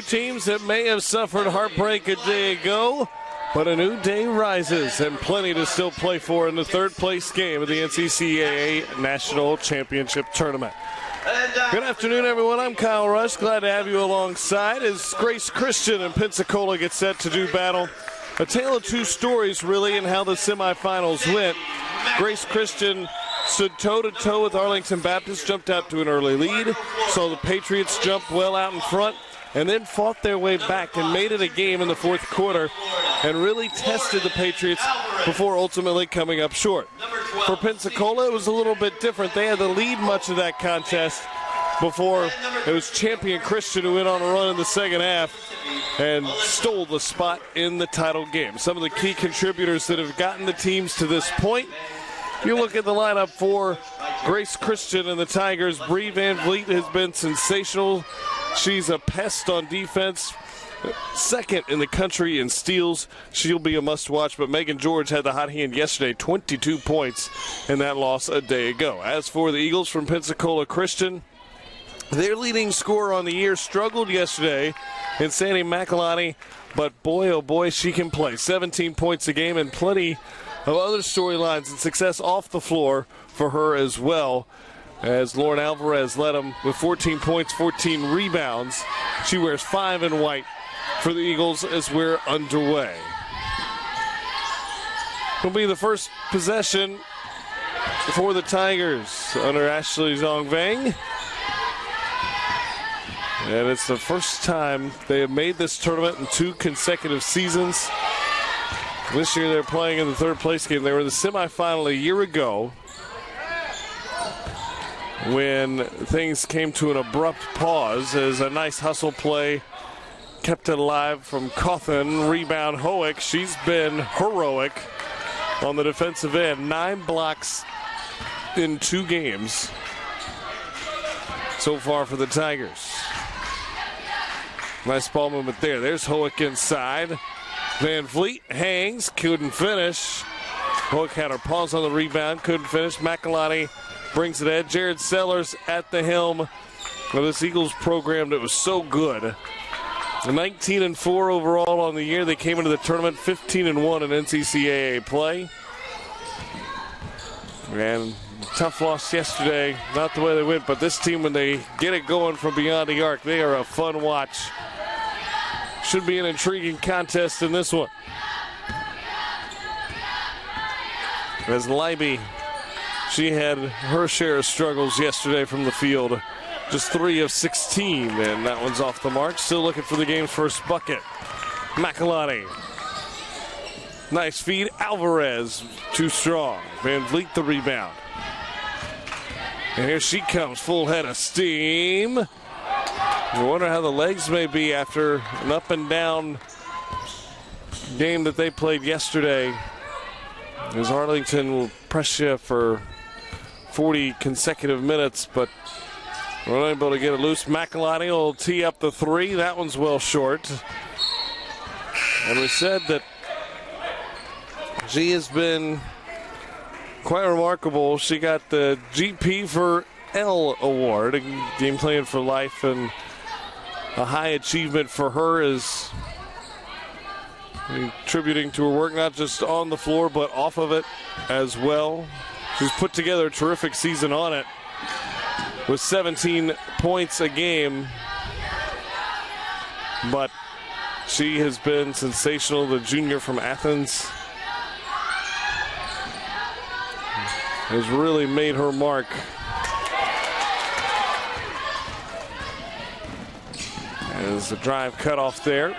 teams that may have suffered heartbreak a day ago, but a new day rises and plenty to still play for in the third-place game of the NCCAA National Championship Tournament. Good afternoon, everyone. I'm Kyle Rush. Glad to have you alongside as Grace Christian and Pensacola get set to do battle. A tale of two stories, really, in how the semifinals went. Grace Christian stood toe-to-toe with Arlington Baptist, jumped out to an early lead, saw the Patriots jump well out in front, and then fought their way back and made it a game in the fourth quarter and really tested the Patriots before ultimately coming up short. For Pensacola, it was a little bit different. They had the lead much of that contest before it was champion Christian who went on a run in the second half and stole the spot in the title game. Some of the key contributors that have gotten the teams to this point. If you look at the lineup for Grace Christian and the Tigers, Bree Van Vliet has been sensational. She's a pest on defense. Second in the country in steals. She'll be a must-watch, but Megan George had the hot hand yesterday, 22 points in that loss a day ago. As for the Eagles from Pensacola Christian, their leading scorer on the year struggled yesterday in Sandy McElhonney, but boy, oh boy, she can play. 17 points a game and plenty of other storylines and success off the floor for her as well, as Lauren Alvarez led them with 14 points, 14 rebounds. She wears 5 in white for the Eagles as we're underway. It'll be the first possession for the Tigers under Ashley Zongvang. And it's the first time they have made this tournament in 2 consecutive seasons. This year they're playing in the third-place game. They were in the semifinal a year ago when things came to an abrupt pause as a nice hustle play kept it alive from Cawthon. Rebound Hoek. She's been heroic on the defensive end. 9 blocks in 2 games so far for the Tigers. Nice ball movement there. There's Hoek inside. Van Vliet hangs, couldn't finish. Hoek had her paws on the rebound, couldn't finish. McElhonney brings it in. Jared Sellers at the helm of this Eagles program that was so good. 19-4 overall on the year. They came into the tournament 15-1 in NCCAA play. And tough loss yesterday. Not the way they went, but this team, when they get it going from beyond the arc, they are a fun watch. Should be an intriguing contest in this one. As Leiby, she had her share of struggles yesterday from the field. Just 3 of 16, and that one's off the mark. Still looking for the game's first bucket. McElhonney. Nice feed. Alvarez, too strong. Van Vliet the rebound. And here she comes, full head of steam. You wonder how the legs may be after an up and down game that they played yesterday. As Arlington will press you for 40 consecutive minutes, but we're not able to get it loose. McElhonney will tee up the 3. That one's well short. And we said that she has been quite remarkable. She got the GP for L award, a game plan for life, and a high achievement for her is contributing to her work, not just on the floor, but off of it as well. She's put together a terrific season on it with 17 points a game, but she has been sensational. The junior from Athens has really made her mark. As the drive cut off there.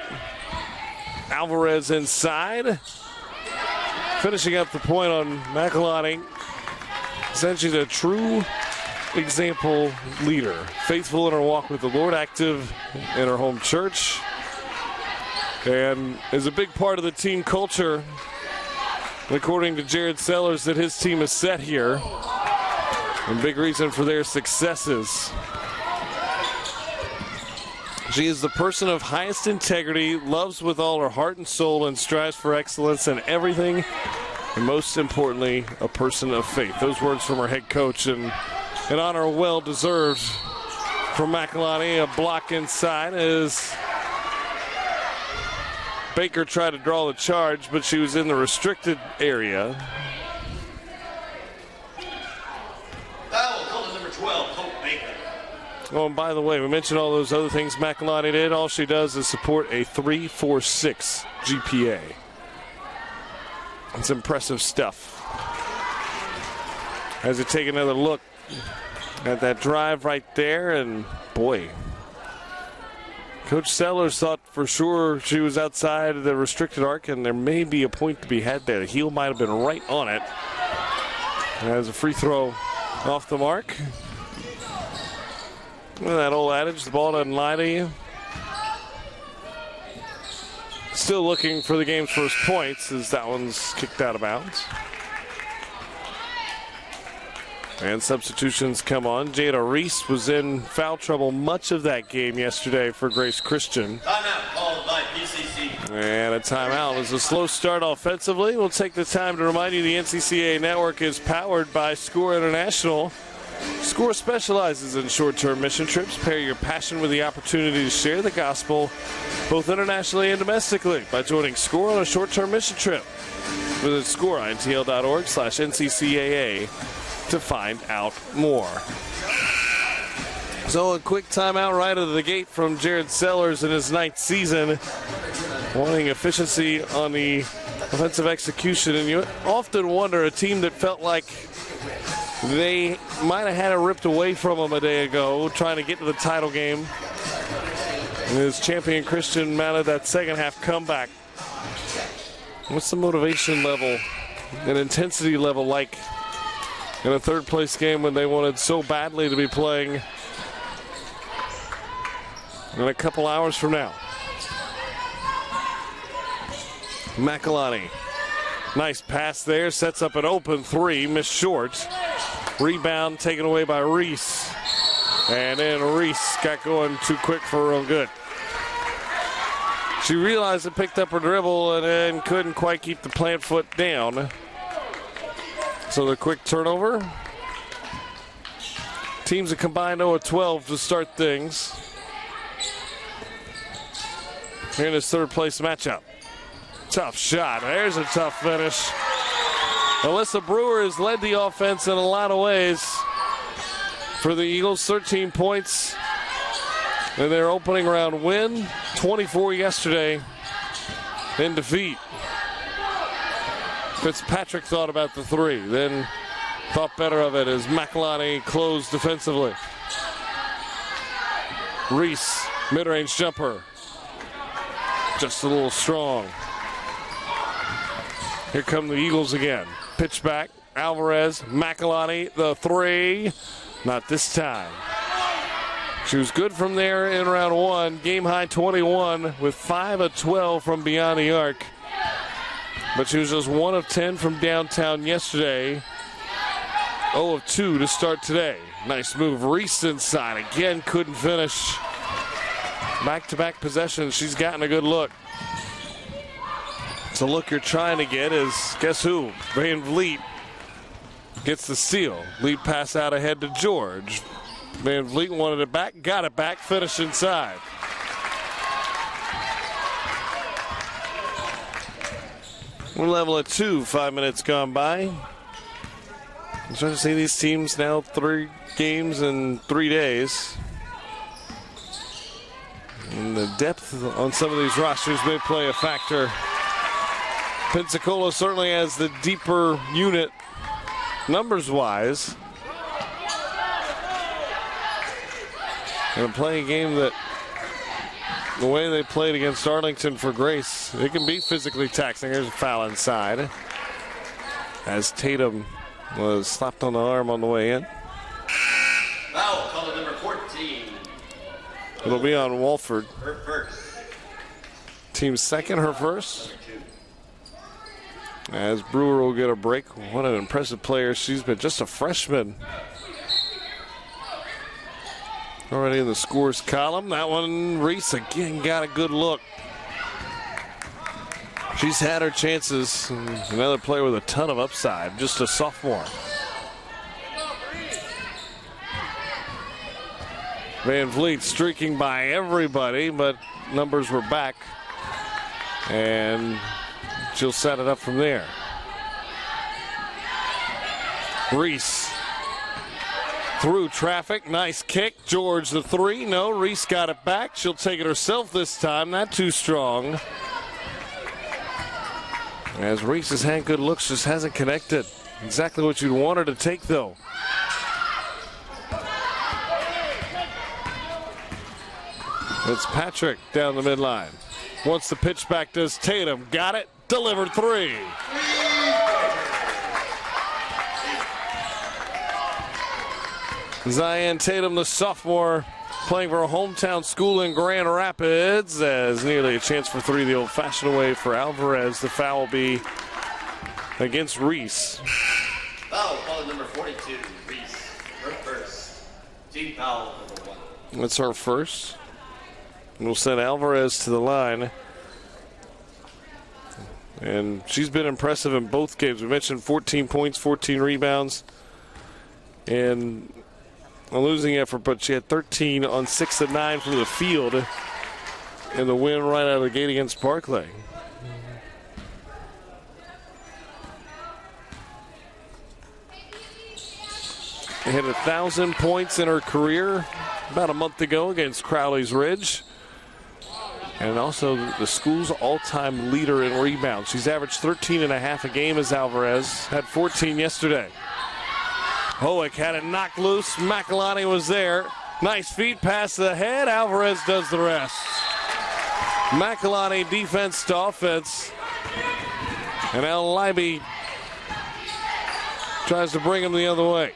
Alvarez inside. Finishing up the point on McElhonney. She's a true example leader. Faithful in her walk with the Lord, active in her home church, and is a big part of the team culture, according to Jared Sellers, that his team is set here. And big reason for their successes. She is the person of highest integrity, loves with all her heart and soul, and strives for excellence in everything. And most importantly, a person of faith. Those words from her head coach, and an honor well deserved from McElhonney. A block inside as Baker tried to draw the charge, but she was in the restricted area. Foul, call number 12, Hope Baker. Oh, and by the way, we mentioned all those other things McElhinney did. All she does is support a 3.46 GPA. It's impressive stuff. As we take another look at that drive right there, and boy, Coach Sellers thought for sure she was outside of the restricted arc, and there may be a point to be had there. The heel might have been right on it. As a free throw off the mark. Well, that old adage, the ball doesn't lie to you. Still looking for the game's first points as that one's kicked out of bounds. And substitutions come on. Jada Reese was in foul trouble much of that game yesterday for Grace Christian. Timeout called by PCC. And a timeout. It was a slow start offensively. We'll take the time to remind you the NCCAA Network is powered by SCORE International. SCORE specializes in short-term mission trips. Pair your passion with the opportunity to share the gospel both internationally and domestically by joining SCORE on a short-term mission trip. Visit scoreintl.org/NCCAA to find out more. So a quick timeout right out of the gate from Jared Sellers in his 9th season, wanting efficiency on the offensive execution. And you often wonder, a team that felt like they might have had it ripped away from them a day ago, trying to get to the title game. And as Champion Christian mounted that second half comeback, what's the motivation level and intensity level like in a third place game when they wanted so badly to be playing in a couple hours from now? McElhinney, nice pass there, sets up an open three, missed short. Rebound taken away by Reese. And then Reese got going too quick for her own good. She realized it, picked up her dribble, and then couldn't quite keep the plant foot down. So the quick turnover. Teams have combined 0 of 12 to start things here in this third place matchup. Tough shot. There's a tough finish. Alyssa Brewer has led the offense in a lot of ways for the Eagles. 13 points in their opening round win. 24 yesterday in defeat. Fitzpatrick thought about the three, then thought better of it as McElhinney closed defensively. Reese, mid-range jumper. Just a little strong. Here come the Eagles again. Pitch back, Alvarez, McElhinney, the three. Not this time. She was good from there in round one. Game high 21 with 5 of 12 from beyond the arc. But she was just 1 of 10 from downtown yesterday. 0 of 2 to start today. Nice move. Reese inside. Again, couldn't finish. Back-to-back possessions. She's gotten a good look. So look you're trying to get is, guess who? Van Vliet gets the steal. Lead pass out ahead to George. Van Vliet wanted it back, got it back, finished inside. We're level at 2, 5 minutes gone by. I'm starting to see these teams now 3 games in 3 days. And the depth on some of these rosters may play a factor. Pensacola certainly has the deeper unit numbers-wise. And playing a game that the way they played against Arlington for Grace, it can be physically taxing. There's a foul inside as Tatum was slapped on the arm on the way in. Foul, call number 14. It'll be on Walford. Her first. Team's second, her first. As Brewer will get a break. What an impressive player. She's been just a freshman. Already in the scores column. That one, Reese again got a good look. She's had her chances. Another player with a ton of upside. Just a sophomore. Van Vliet streaking by everybody, but numbers were back And she'll set it up from there. Reese through traffic. Nice kick. George the three. No, Reese got it back. She'll take it herself this time. Not too strong. As Reese has had good looks, just hasn't connected. Exactly what you'd want her to take, though. It's Patrick down the midline. Once the pitch back does Tatum. Got it. Delivered three. Zion Tatum, the sophomore, playing for a hometown school in Grand Rapids, as nearly a chance for three the old-fashioned way for Alvarez. The foul will be against Reese. Foul, call number 42, Reese. Her first. Team foul number 1. That's her first. And we'll send Alvarez to the line. And she's been impressive in both games. We mentioned 14 points, 14 rebounds, and a losing effort, but she had 13 on 6 of 9 from the field in the win right out of the gate against Barclay. Hit 1,000 points in her career about a month ago against Crowley's Ridge. And also the school's all-time leader in rebounds. She's averaged 13.5 a game as Alvarez. Had 14 yesterday. Hoek had it knocked loose. McElhenney was there. Nice feed pass to the head. Alvarez does the rest. McElhenney defense to offense. And El Libby tries to bring him the other way.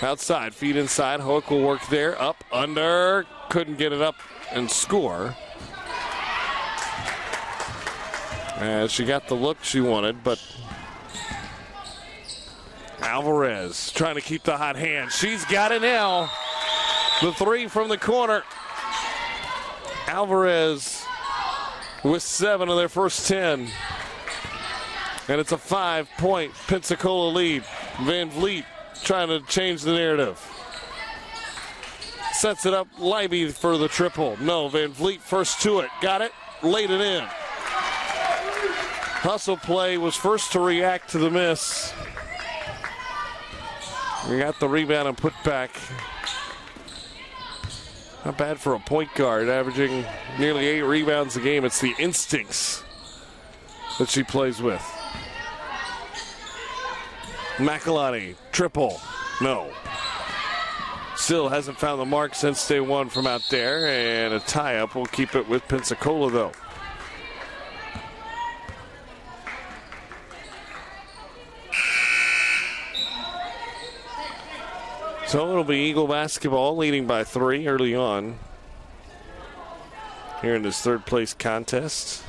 Outside, feed inside. Hoek will work there. Up, under. Couldn't get it up and score. And she got the look she wanted, but Alvarez trying to keep the hot hand. She's got it now. The three from the corner. Alvarez with 7 of their first 10. And it's a 5-point Pensacola lead. Van Vliet trying to change the narrative. Sets it up, Libby for the triple. No, Van Vliet first to it. Got it, laid it in. Hustle play was first to react to the miss. We got the rebound and put back. Not bad for a point guard, averaging nearly 8 rebounds a game. It's the instincts that she plays with. McElhenney, triple, no. Still hasn't found the mark since day one from out there, and a tie-up will keep it with Pensacola, though. So it'll be Eagle basketball leading by 3 early on here in this third place contest.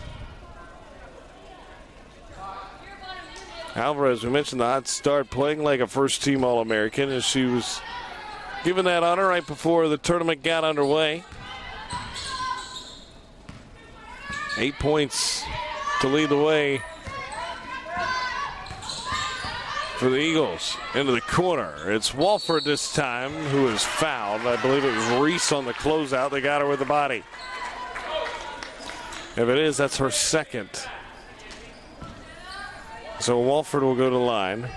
Alvarez, we mentioned the hot start, playing like a first-team All-American as she was given that honor right before the tournament got underway. 8 points to lead the way for the Eagles. Into the corner. It's Walford this time who is fouled. I believe it was Reese on the closeout. They got her with the body. If it is, that's her second. So Walford will go to the line.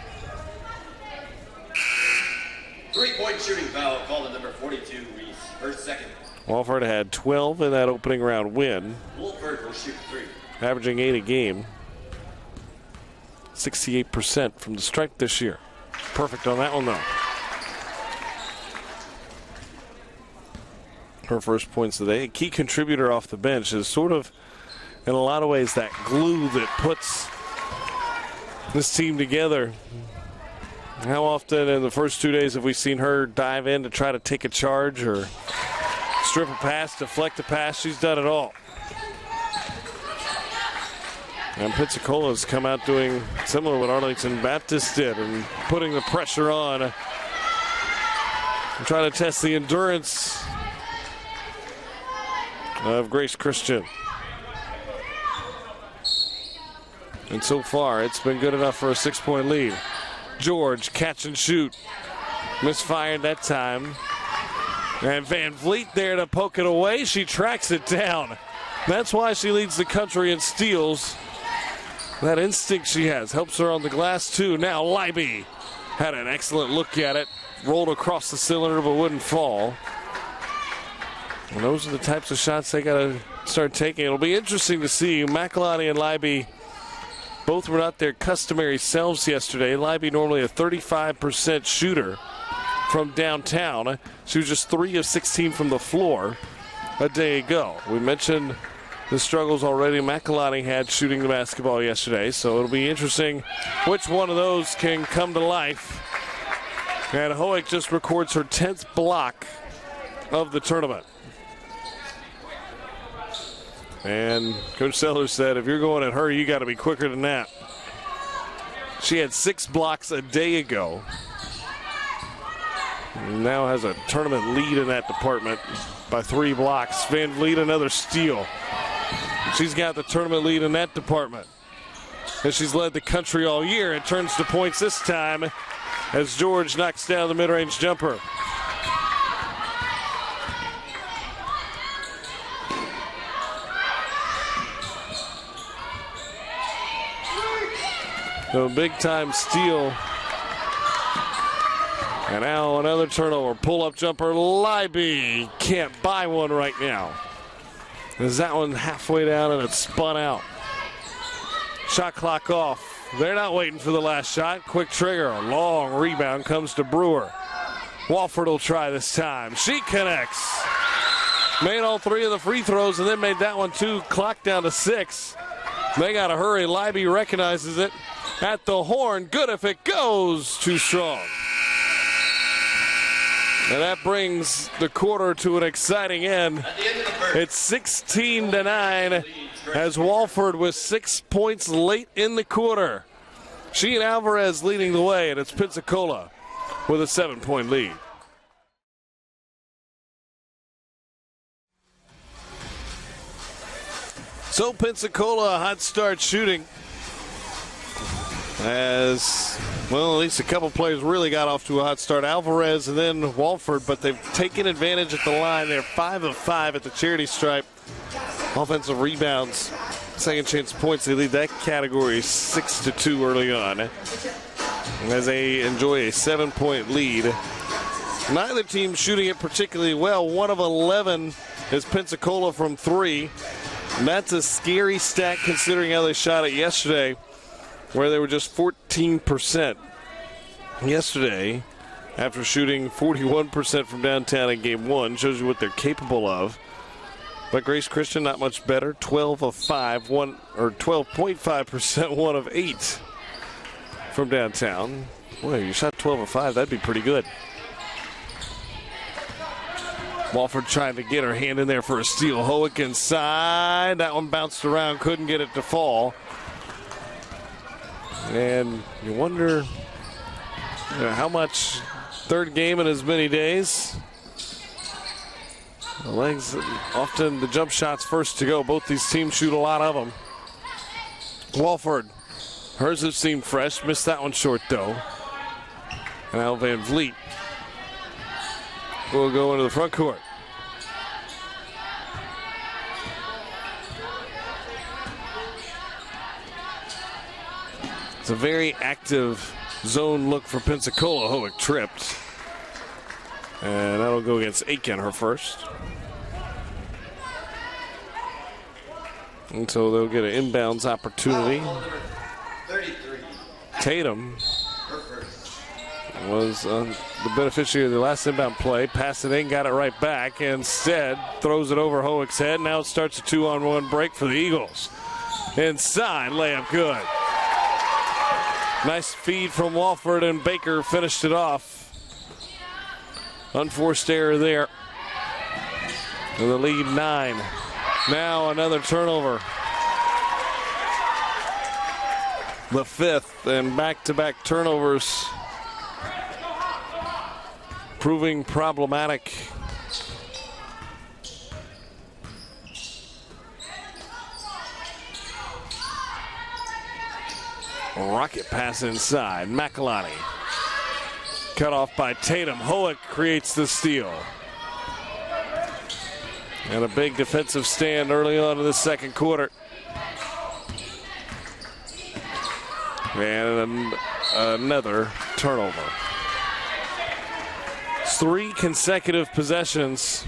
3-point shooting foul, called to number 42, Reese. Her second. Walford had 12 in that opening round win. Wolford will shoot 3. Averaging 8 a game. 68% from the stripe this year. Perfect on that one, though. Her first points of the day. A key contributor off the bench is sort of, in a lot of ways, that glue that puts this team together. How often in the first 2 days have we seen her dive in to try to take a charge or strip a pass, deflect a pass? She's done it all. And Pensacola's come out doing similar to what Arlington Baptist did and putting the pressure on and trying to test the endurance of Grace Christian. And so far, it's been good enough for a 6-point lead. George, catch and shoot. Misfired that time. And Van Vliet there to poke it away. She tracks it down. That's why she leads the country in steals. That instinct she has helps her on the glass too. Now Leiby had an excellent look at it. Rolled across the cylinder but wouldn't fall. And those are the types of shots they got to start taking. It'll be interesting to see. McElhenney and Leiby both were not their customary selves yesterday. Leiby normally a 35% shooter from downtown. She was just 3 of 16 from the floor a day ago. We mentioned the struggles already McElhenney had shooting the basketball yesterday, so it'll be interesting which one of those can come to life. And Hoek just records her 10th block of the tournament. And Coach Sellers said, if you're going at her, you got to be quicker than that. She had 6 blocks a day ago. Now has a tournament lead in that department by 3 blocks. Van Vliet, another steal. She's got the tournament lead in that department. And she's led the country all year. It turns to points this time as George knocks down the mid-range jumper. So big-time steal. And now another turnover. Pull-up jumper, Leiby. Can't buy one right now. Is that one halfway down and it spun out. Shot clock off. They're not waiting for the last shot. Quick trigger. A long rebound comes to Brewer. Walford will try this time. She connects. Made all 3 of the free throws and then made that one too. Clock down to 6. They got to hurry. Leiby recognizes it at the horn. Good if it goes. Too strong. And that brings the quarter to an exciting end. It's 16-9 as Walford with 6 points late in the quarter. Sheen Alvarez leading the way, and it's Pensacola with a 7-point lead. So Pensacola, a hot start shooting. As, well, at least a couple players really got off to a hot start. Alvarez and then Walford, but they've taken advantage at the line. They're 5 of 5 at the charity stripe. Offensive rebounds, second chance points. They lead that category 6-2 early on as they enjoy a 7-point lead. Neither team shooting it particularly well. 1 of 11 is Pensacola from 3. And that's a scary stat considering how they shot it yesterday, where they were just 14% yesterday after shooting 41% from downtown in game 1. Shows you what they're capable of. But Grace Christian not much better, 12 of 5, 12.5%, 1 of 8 from downtown. Boy, you shot 12 of 5, that'd be pretty good. Walford trying to get her hand in there for a steal. Hoek inside, that one bounced around, couldn't get it to fall. And you wonder how much, third game in as many days. The legs, often the jump shots first to go. Both these teams shoot a lot of them. Walford, hers have seemed fresh. Missed that one short though. And now Van Vliet will go into the front court. It's a very active zone look for Pensacola. Hoek tripped. And that'll go against Aiken, her first. And so they'll get an inbounds opportunity. 33. Tatum was the beneficiary of the last inbound play. Passed it in, got it right back. Instead, throws it over Hoek's head. Now it starts a 2-on-1 break for the Eagles. Inside, layup good. Nice feed from Walford, and Baker finished it off. Unforced error there. And the lead 9. Now another turnover. The 5th, and back-to-back turnovers proving problematic. Rocket pass inside. McElhenney. Cut off by Tatum. Hoek creates the steal. And a big defensive stand early on in the second quarter. And another turnover. 3 consecutive possessions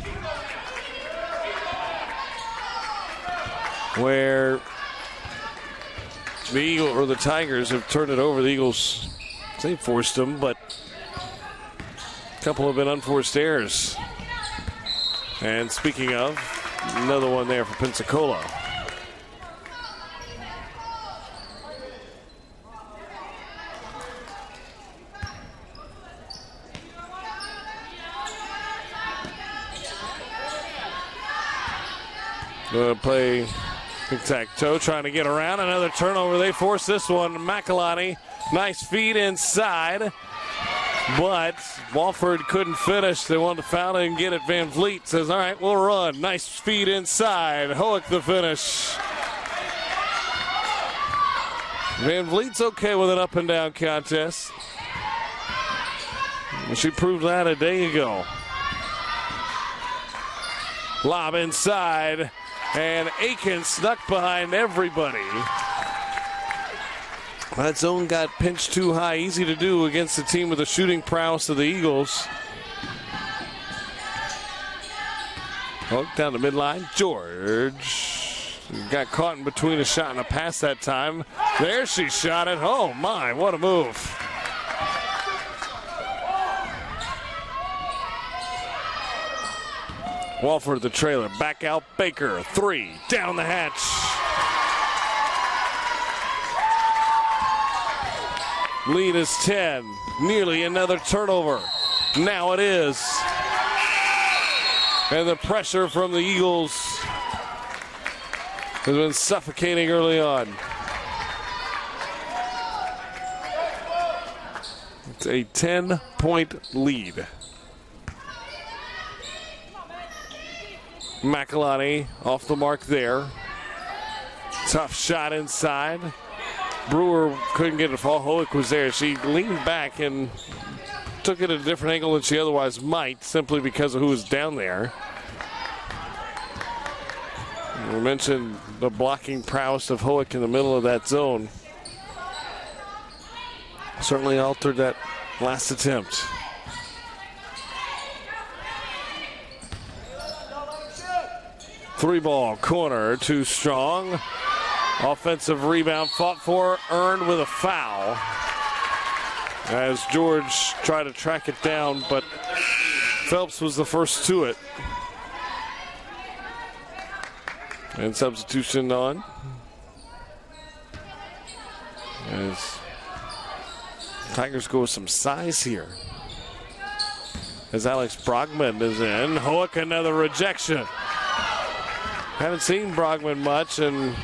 where the Tigers have turned it over. The Eagles, they forced them, but a couple have been unforced errors. And speaking of, another one there for Pensacola. Going to play tic-tac-toe, trying to get around. Another turnover. They force this one. McElhenney, nice feed inside. But Walford couldn't finish. They wanted to foul it and get it. Van Vliet says, all right, we'll run. Nice feed inside. Hoek the finish. Van Vliet's okay with an up and down contest. She proved that a day ago. Lob inside. And Aiken snuck behind everybody. That zone got pinched too high. Easy to do against the team with the shooting prowess of the Eagles. Hook down the midline. George got caught in between a shot and a pass that time. There she shot it. Oh my, what a move. Walford the trailer. Back out Baker. 3 down the hatch. Lead is 10. Nearly another turnover. Now it is. And the pressure from the Eagles has been suffocating early on. It's a 10-point lead. McElhenney off the mark there. Tough shot inside. Brewer couldn't get it fall. Hoek was there. She leaned back and took it at a different angle than she otherwise might, simply because of who was down there. We mentioned the blocking prowess of Hoek in the middle of that zone. Certainly altered that last attempt. Three ball, corner, too strong. Offensive rebound fought for, earned with a foul. As George tried to track it down, but Phelps was the first to it. And substitution on. As Tigers go with some size here. As Alex Brogman is in. Hoek, another rejection. Haven't seen Brogman much, and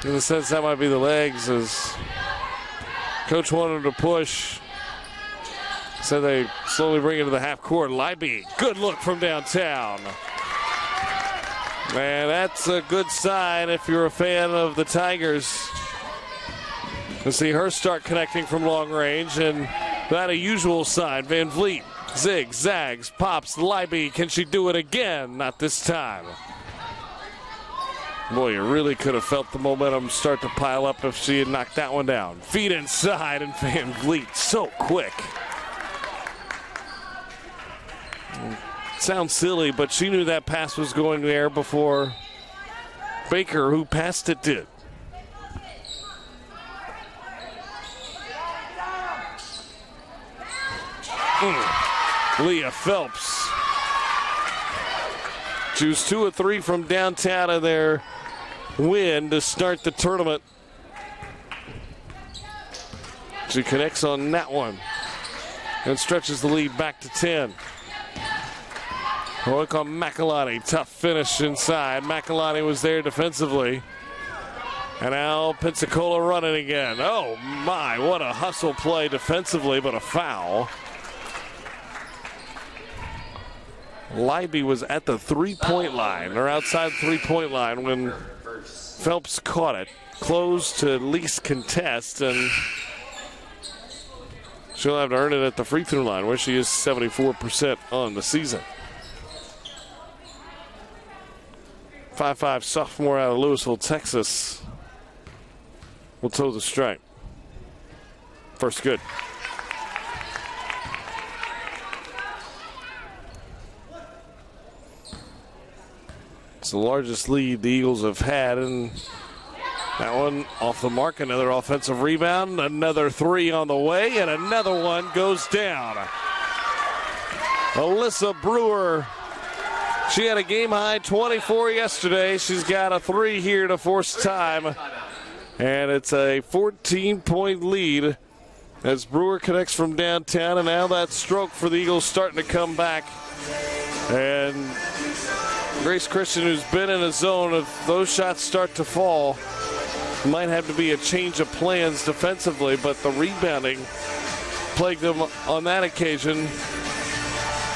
in the sense that might be the legs, as coach wanted him to push. So they slowly bring it to the half court. Leiby, good look from downtown. Man, that's a good sign if you're a fan of the Tigers. To see her start connecting from long range, and that a usual sign. Van Vliet zigzags, pops. Leiby, can she do it again? Not this time. Boy, you really could have felt the momentum start to pile up if she had knocked that one down. Feet inside, and Van Vliet so quick. Sounds silly, but she knew that pass was going there before Baker, who passed it, did. Leah Phelps. She was 2 of 3 from downtown in their win to start the tournament. She connects on that one and stretches the lead back to 10. Look on McElhenney. Tough finish inside. McElhenney was there defensively. And now Pensacola running again. Oh my, what a hustle play defensively, but a foul. Leiby was at the three-point line, or outside the three-point line, when Phelps caught it. Closed to least contest, and she'll have to earn it at the free throw line, where she is 74% on the season. 5'5" sophomore out of Louisville, Texas, will toe the stripe. First good. It's the largest lead the Eagles have had, and that one off the mark. Another offensive rebound, another three on the way, and another one goes down. Alyssa Brewer, she had a game-high 24 yesterday. She's got a three here to force time, and it's a 14-point lead as Brewer connects from downtown, and now that stroke for the Eagles starting to come back. And Grace Christian, who's been in a zone, if those shots start to fall, might have to be a change of plans defensively, but the rebounding plagued them on that occasion.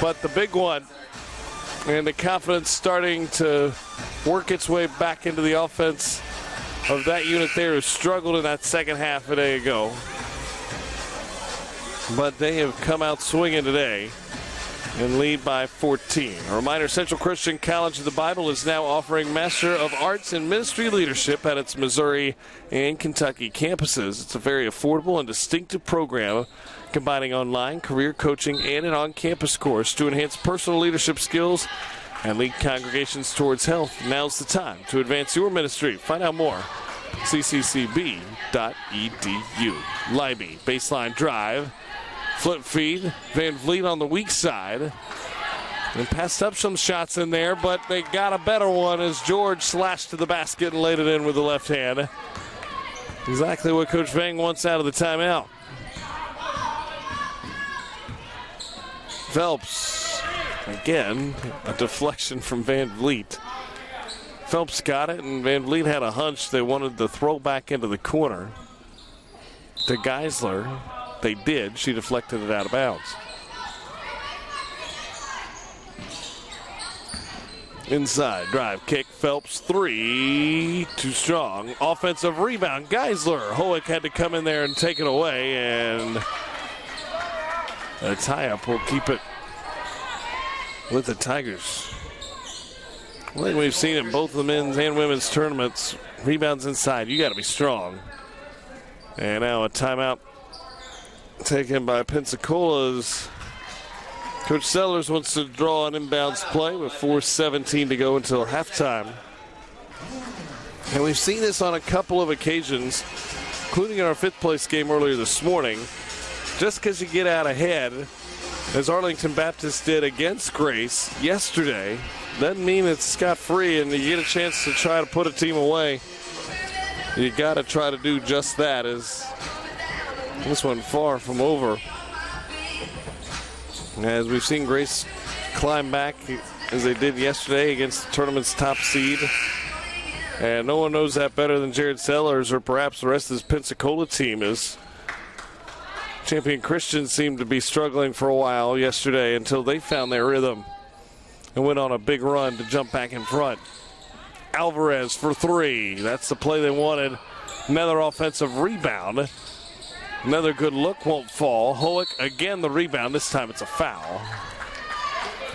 But the big one, and the confidence starting to work its way back into the offense of that unit there, who struggled in that second half a day ago. But they have come out swinging today and lead by 14. A reminder, Central Christian College of the Bible is now offering Master of Arts in Ministry Leadership at its Missouri and Kentucky campuses. It's a very affordable and distinctive program combining online, career coaching, and an on-campus course to enhance personal leadership skills and lead congregations towards health. Now's the time to advance your ministry. Find out more. cccb.edu. Libby, baseline drive. Flip feed, Van Vliet on the weak side. And passed up some shots in there, but they got a better one as George slashed to the basket and laid it in with the left hand. Exactly what Coach Vang wants out of the timeout. Phelps, again, a deflection from Van Vliet. Phelps got it, and Van Vliet had a hunch they wanted to throw back into the corner to Geisler. They did. She deflected it out of bounds. Inside, drive, kick, Phelps, three, too strong. Offensive rebound, Geisler. Hoek had to come in there and take it away, and a tie-up will keep it with the Tigers. I think we've seen in both the men's and women's tournaments, rebounds inside, you got to be strong. And now a timeout taken by Pensacola's Coach Sellers wants to draw an inbounds play with 4:17 to go until halftime. And we've seen this on a couple of occasions, including in our fifth place game earlier this morning. Just because you get out ahead, as Arlington Baptist did against Grace yesterday, doesn't mean it's scot-free and you get a chance to try to put a team away. You got to try to do just that. As this one far from over. As we've seen Grace climb back as they did yesterday against the tournament's top seed. And no one knows that better than Jared Sellers or perhaps the rest of this Pensacola team, as Champion Christian seemed to be struggling for a while yesterday until they found their rhythm and went on a big run to jump back in front. Alvarez for three. That's the play they wanted. Another offensive rebound. Another good look, won't fall. Hoek again the rebound. This time it's a foul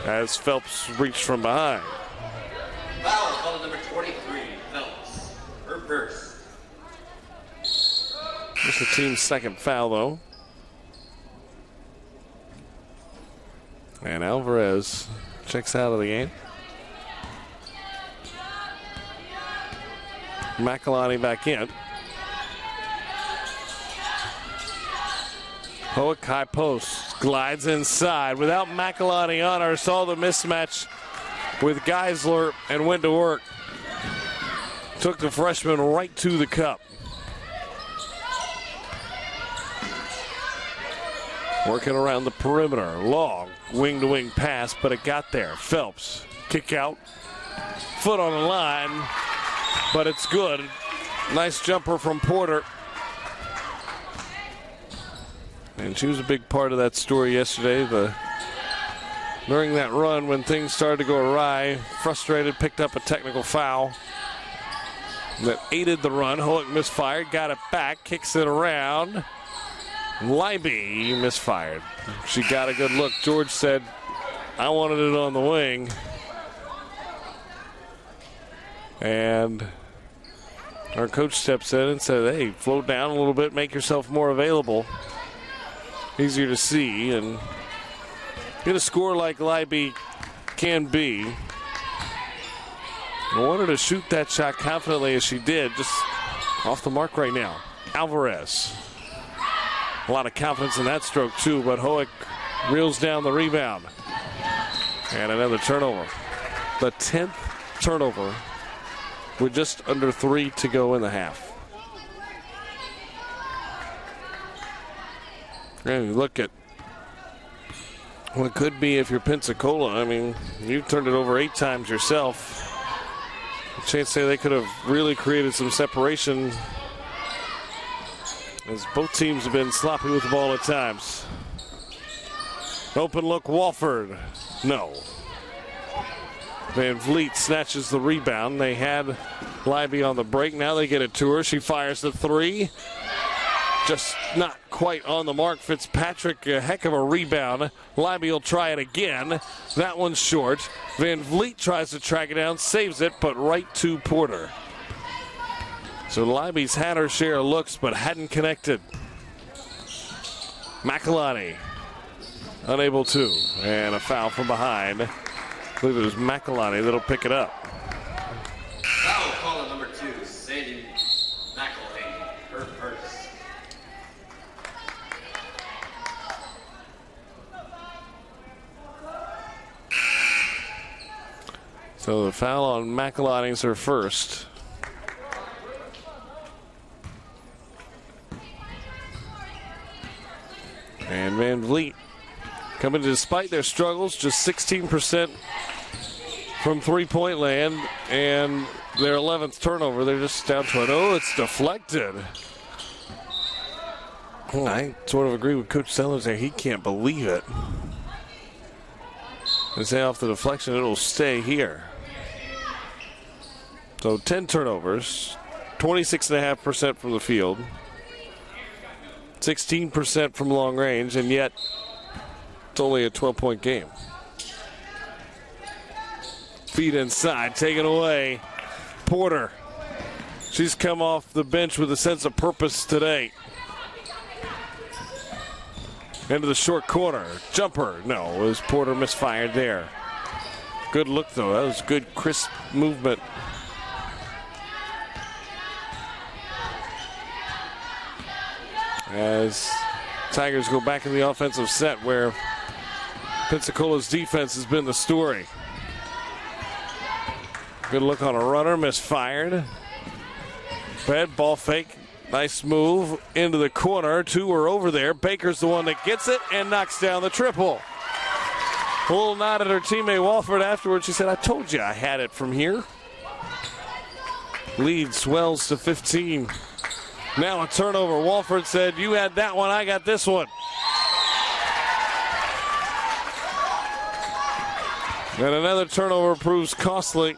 as Phelps reached from behind. Foul number 23, Phelps. Her first. Just the team's second foul, though. And Alvarez checks out of the game. McElhenney back in. Hoek high post, glides inside without McElhenney on her. Saw the mismatch with Geisler and went to work. Took the freshman right to the cup. Working around the perimeter. Long wing-to-wing pass, but it got there. Phelps, kick out. Foot on the line, but it's good. Nice jumper from Porter. And she was a big part of that story yesterday. During that run when things started to go awry, frustrated, picked up a technical foul that aided the run. Hoek misfired, got it back, kicks it around. Libby misfired. She got a good look. George said, I wanted it on the wing. And our coach steps in and said, hey, float down a little bit, make yourself more available. Easier to see, and get a score like Libby can be. I wanted to shoot that shot confidently as she did, just off the mark right now. Alvarez. A lot of confidence in that stroke too, but Hoek reels down the rebound. And another turnover. The 10th turnover with just under 3 to go in the half. And you look at what could be if you're Pensacola. I mean, you turned it over 8 times yourself. A chance to say they could have really created some separation, as both teams have been sloppy with the ball at times. Open look, Walford. No. Van Vliet snatches the rebound. They had Libby on the break. Now they get it to her. She fires the 3. Just not quite on the mark. Fitzpatrick, a heck of a rebound. Libby will try it again. That one's short. Van Vliet tries to track it down, saves it, but right to Porter. So Libby's had her share of looks, but hadn't connected. McElhenney unable to. And a foul from behind. I believe it was McElhenney that'll pick it up. Foul call on number 2, Sadie McElhenney, her first. So the foul on McElhenney's her first. And Van Vliet coming despite their struggles, just 16% from three-point land, and their 11th turnover. They're just down to an it's deflected. I sort of agree with Coach Sellers there. He can't believe it. They say off the deflection, it'll stay here. So 10 turnovers, 26.5% from the field, 16% from long range, and yet it's only a 12-point game. Feet inside, taken away. Porter. She's come off the bench with a sense of purpose today. Into the short corner. Jumper. No, it was Porter misfired there. Good look, though. That was good, crisp movement. As Tigers go back in the offensive set where Pensacola's defense has been the story. Good look on a runner, misfired. Bad ball fake. Nice move into the corner. 2 are over there. Baker's the one that gets it and knocks down the triple. A little nod at her teammate Walford afterwards. She said, I told you I had it from here. Lead swells to 15. Now a turnover. Walford said, you had that one, I got this one. And another turnover proves costly.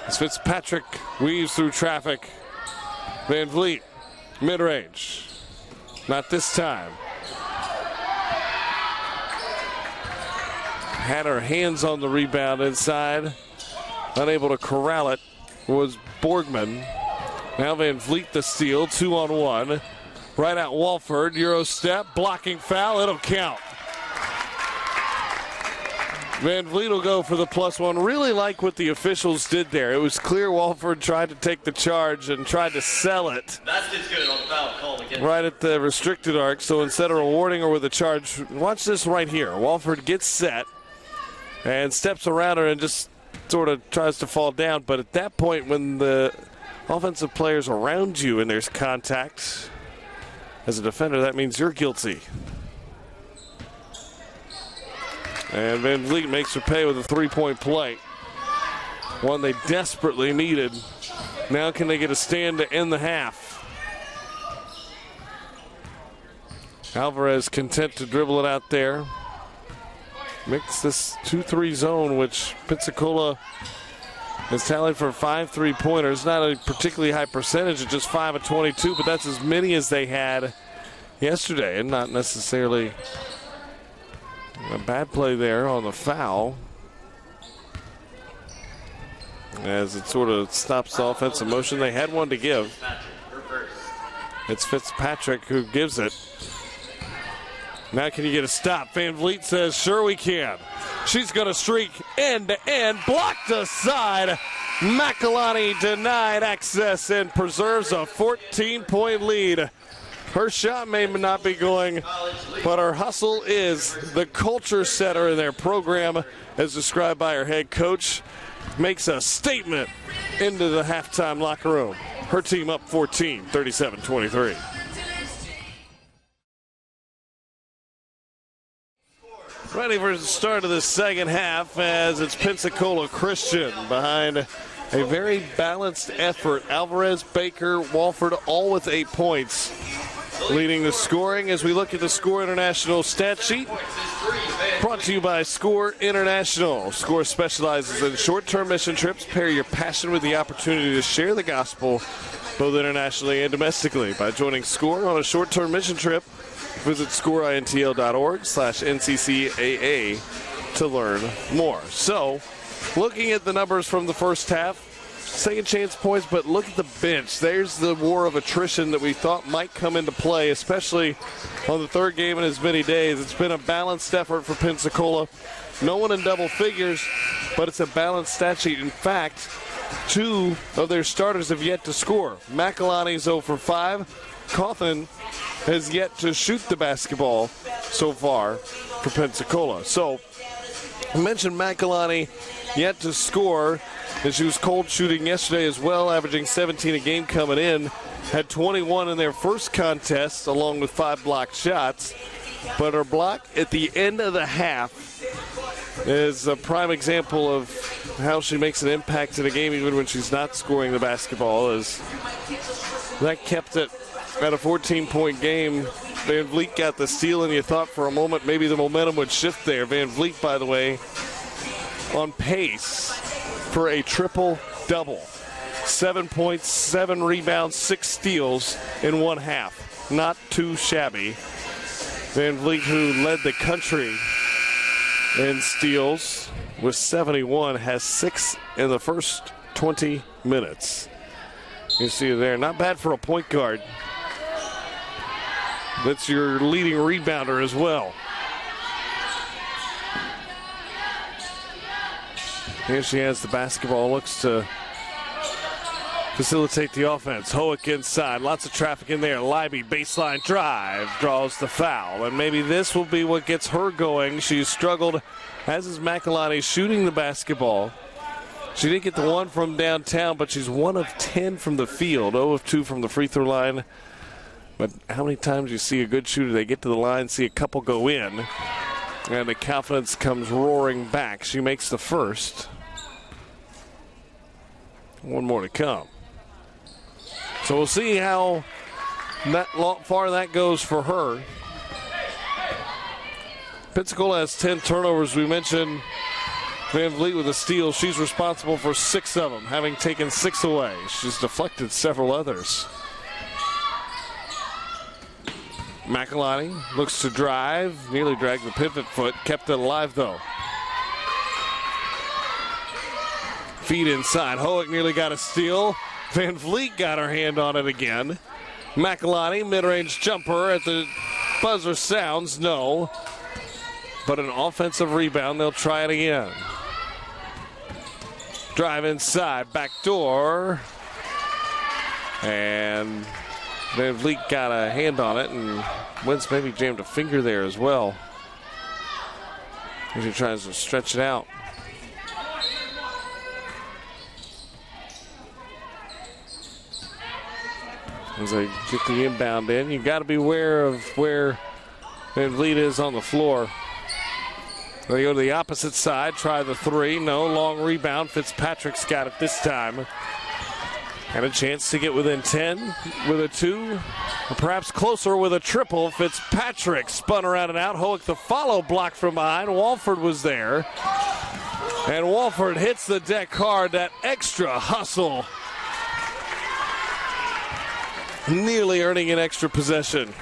As Fitzpatrick weaves through traffic. Van Vliet, mid-range. Not this time. Had her hands on the rebound inside. Unable to corral it was Borgman. Now Van Vliet the steal, 2-on-1. Right out Walford, Euro step, blocking foul, it'll count. Van Vliet will go for the +1. Really like what the officials did there. It was clear Walford tried to take the charge and tried to sell it. That's just good on the foul call again. Right at the restricted arc, so instead of rewarding her with a charge, watch this right here. Walford gets set and steps around her and just sort of tries to fall down. But at that point, when the offensive player's around you and there's contact, as a defender, that means you're guilty. And Van Vliet makes her pay with a 3-point play. One they desperately needed. Now can they get a stand to end the half? Alvarez content to dribble it out there. Mix this 2-3 zone, which Pensacola has tallied for 5 3-pointers. Not a particularly high percentage, at just 5 of 22, but that's as many as they had yesterday, and not necessarily a bad play there on the foul. as it sort of stops the offensive motion. They had one to give. It's Fitzpatrick who gives it. Now can you get a stop? Van Vliet says, sure we can. She's going to streak end to end, blocked aside. McElhenney denied access and preserves a 14-point lead. Her shot may not be going, but her hustle is. The culture setter in their program, as described by her head coach, makes a statement into the halftime locker room. Her team up 14, 37-23. Ready for the start of the second half as it's Pensacola Christian behind a very balanced effort. Alvarez, Baker, Walford all with 8 points. Leading the scoring as we look at the Score International stat sheet. Brought to you by Score International. Score specializes in short-term mission trips. Pair your passion with the opportunity to share the gospel both internationally and domestically. By joining Score on a short-term mission trip, visit scoreintl.org/NCCAA to learn more. So, looking at the numbers from the first half, second chance points, but look at the bench. There's the war of attrition that we thought might come into play, especially on the third game in as many days. It's been a balanced effort for Pensacola. No one in double figures, but it's a balanced stat sheet. In fact, 2 of their starters have yet to score. McElhenney's 0 for 5. Cawthon has yet to shoot the basketball so far for Pensacola. So, I mentioned McElhenney yet to score, and she was cold shooting yesterday as well, averaging 17 a game coming in. Had 21 in their first contest, along with 5 blocked shots. But her block at the end of the half is a prime example of how she makes an impact in a game even when she's not scoring the basketball, as that kept it at a 14-point game. Van Vliet got the steal, and you thought for a moment maybe the momentum would shift there. Van Vliet, by the way, on pace for a triple-double. 7 points, 7 rebounds, 6 steals in one half. Not too shabby. Van Vliet, who led the country in steals with 71, has 6 in the first 20 minutes. You see there, not bad for a point guard. That's your leading rebounder as well. Here she has the basketball, looks to facilitate the offense. Hoek inside, lots of traffic in there. Leiby, baseline drive, draws the foul. And maybe this will be what gets her going. She's struggled, as is McElhenney, shooting the basketball. She didn't get the one from downtown, but she's 1 of 10 from the field, 0 of 2 from the free throw line. But how many times you see a good shooter, they get to the line, see a couple go in, and the confidence comes roaring back. She makes the first. One more to come. So we'll see how far that goes for her. Pensacola has 10 turnovers. We mentioned Van Vliet with a steal. She's responsible for 6 of them, having taken 6 away. She's deflected several others. McElhenney looks to drive, nearly dragged the pivot foot, kept it alive though. Feed inside, Hoek nearly got a steal. Van Vliet got her hand on it again. McElhenney, mid-range jumper at the buzzer sounds, no. But an offensive rebound, they'll try it again. Drive inside, back door. And Van Vliet got a hand on it, and Wentz maybe jammed a finger there as well. As he tries to stretch it out. As they get the inbound in, you've got to be aware of where Van Vliet is on the floor. They go to the opposite side, try the 3. No, long rebound. Fitzpatrick's got it this time. And a chance to get within 10 with a 2, or perhaps closer with a triple. Fitzpatrick spun around and out. Hoek the follow, blocked from behind. Walford was there. And Walford hits the deck hard. That extra hustle, nearly earning an extra possession.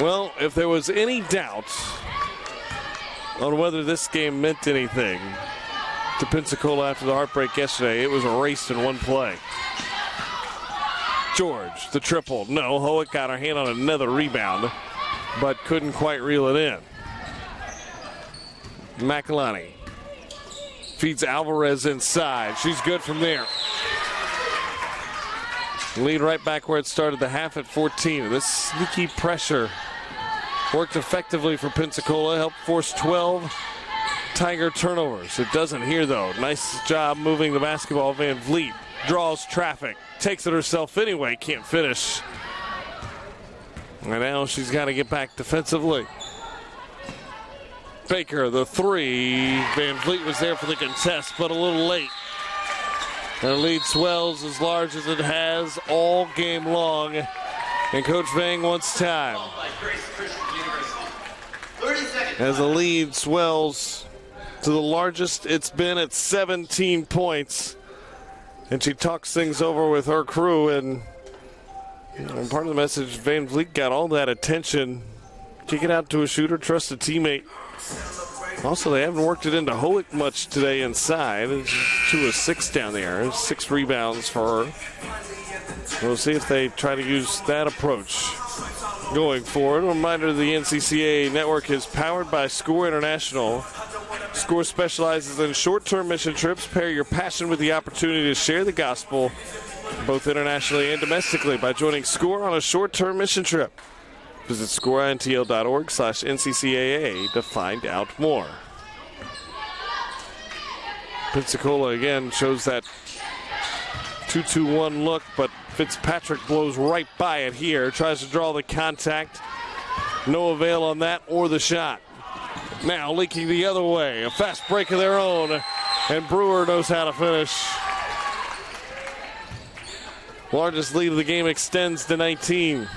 Well, if there was any doubt on whether this game meant anything, to Pensacola after the heartbreak yesterday. It was erased in one play. George, the triple. No, Hoek got her hand on another rebound, but couldn't quite reel it in. McElhenney feeds Alvarez inside. She's good from there. Lead right back where it started the half at 14. This sneaky pressure worked effectively for Pensacola, helped force 12 Tiger turnovers. It doesn't here, though. Nice job moving the basketball. Van Vliet draws traffic, takes it herself anyway, can't finish. And now she's got to get back defensively. Baker, the three. Van Vliet was there for the contest, but a little late. And the lead swells as large as it has all game long. And Coach Vang wants time. As the lead swells to the largest it's been at 17 points. And she talks things over with her crew. And part of the message, Van Vliet got all that attention. Kick it out to a shooter, trust a teammate. Also, they haven't worked it into Hoek much today inside. It's 2 of 6 down there. 6 rebounds for her. We'll see if they try to use that approach going forward. A reminder, the NCCAA network is powered by SCORE International. SCORE specializes in short-term mission trips. Pair your passion with the opportunity to share the gospel, both internationally and domestically, by joining SCORE on a short-term mission trip. Visit scoreintl.org/NCCAA to find out more. Pensacola again shows that 2-2-1 look, but Fitzpatrick blows right by it here. Tries to draw the contact. No avail on that or the shot. Now leaking the other way. A fast break of their own, and Brewer knows how to finish. Largest lead of the game extends to 19.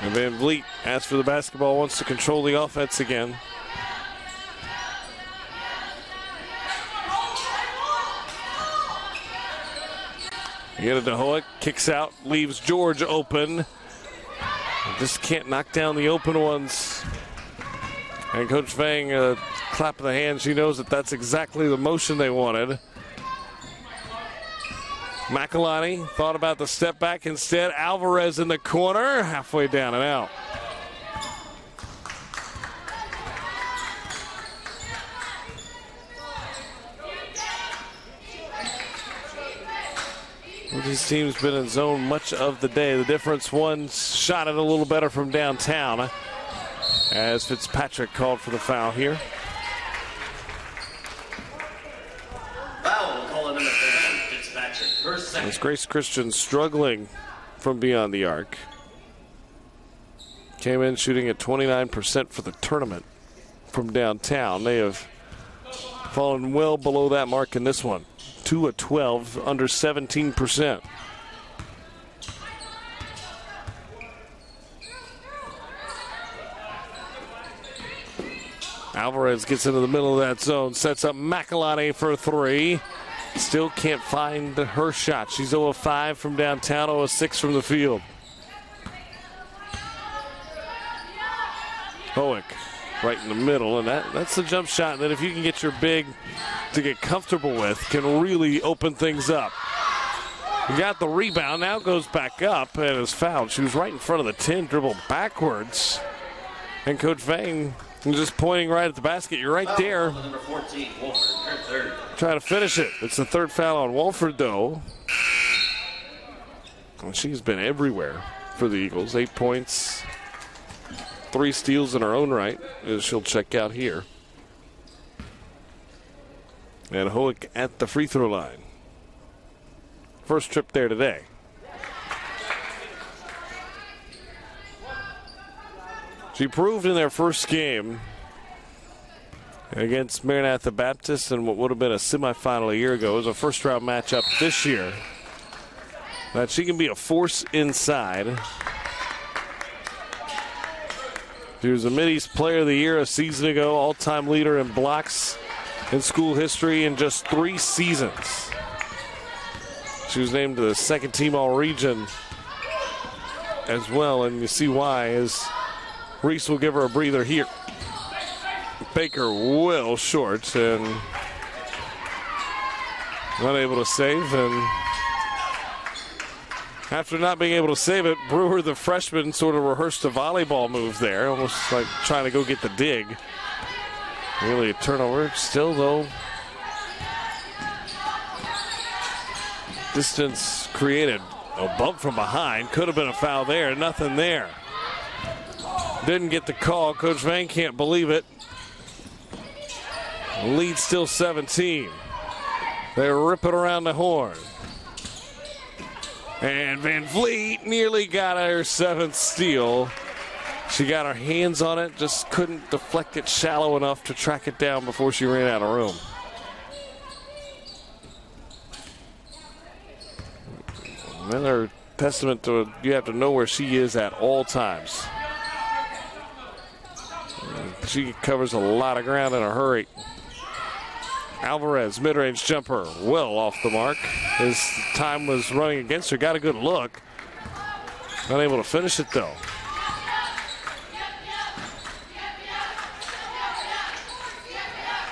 And Van Vliet asks for the basketball, wants to control the offense again. Get it to Hoek, kicks out, leaves George open. Just can't knock down the open ones. And Coach Vang, clap of the hand, she knows that that's exactly the motion they wanted. McElhenney thought about the step back instead. Alvarez in the corner, halfway down and out. These teams been in zone much of the day. The difference, one shot it a little better from downtown, as Fitzpatrick called for the foul here. Foul, call it number 30, Fitzpatrick. First, second. As Grace Christian struggling from beyond the arc. Came in shooting at 29% for the tournament from downtown. They have fallen well below that mark in this one. 2 of 12, under 17%. Alvarez gets into the middle of that zone, sets up McElhenney for a three. Still can't find her shot. She's 0 of 5 from downtown, 0 of 6 from the field. Hoek right in the middle, and that's the jump shot that if you can get your big to get comfortable with, can really open things up. You got the rebound, now goes back up and is fouled. She was right in front of the 10, dribbled backwards. And Coach Vang just pointing right at the basket. You're right there. Number 14, Wolford, her third. Try to finish it. It's the third foul on Wolford, though. And she's been everywhere for the Eagles. 8 points, 3 steals in her own right, as she'll check out here. And Hoek at the free throw line. First trip there today. She proved in their first game against Maranatha Baptist in what would have been a semifinal a year ago. It was a first round matchup this year that she can be a force inside. She was the Mid-East Player of the Year a season ago, all-time leader in blocks in school history in just 3 seasons. She was named to the second team All-Region as well, and you see why, as Reese will give her a breather here. Baker will short and unable to save. And after not being able to save it, Brewer, the freshman, sort of rehearsed a volleyball move there, almost like trying to go get the dig. Really a turnover. Still, though, distance created. A bump from behind. Could have been a foul there. Nothing there. Didn't get the call. Coach Vang can't believe it. Lead still 17. They rip it around the horn. And Van Vliet nearly got her 7th steal. She got her hands on it, just couldn't deflect it shallow enough to track it down before she ran out of room. Another testament to you have to know where she is at all times. She covers a lot of ground in a hurry. Alvarez, mid-range jumper, well off the mark. His time was running against her. Got a good look. Unable to finish it, though.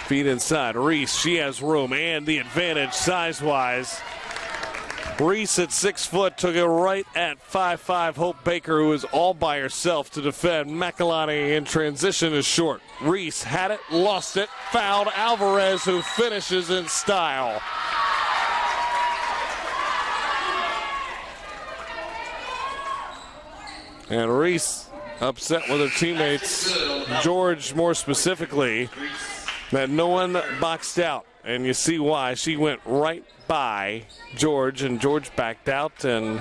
Feet inside. Reese, she has room and the advantage size-wise. Reese at 6 foot took it right at 5'5". Hope Baker, who is all by herself to defend. McElhenney in transition is short. Reese had it, lost it, fouled Alvarez, who finishes in style. And Reese upset with her teammates, George more specifically, that no one boxed out. And you see why. She went right by George, and George backed out, and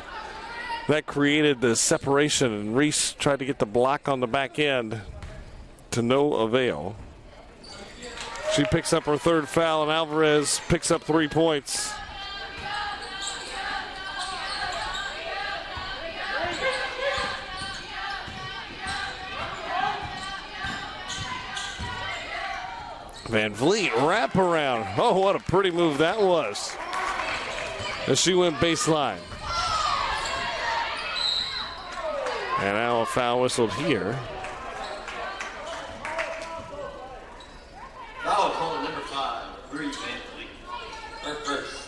that created the separation. And Reese tried to get the block on the back end to no avail. She picks up her 3rd foul, and Alvarez picks up 3 points. Van Vliet wrap around. Oh, what a pretty move that was. As she went baseline. And now a foul whistled here. Foul call number 5, Bree Van Vliet. Her first.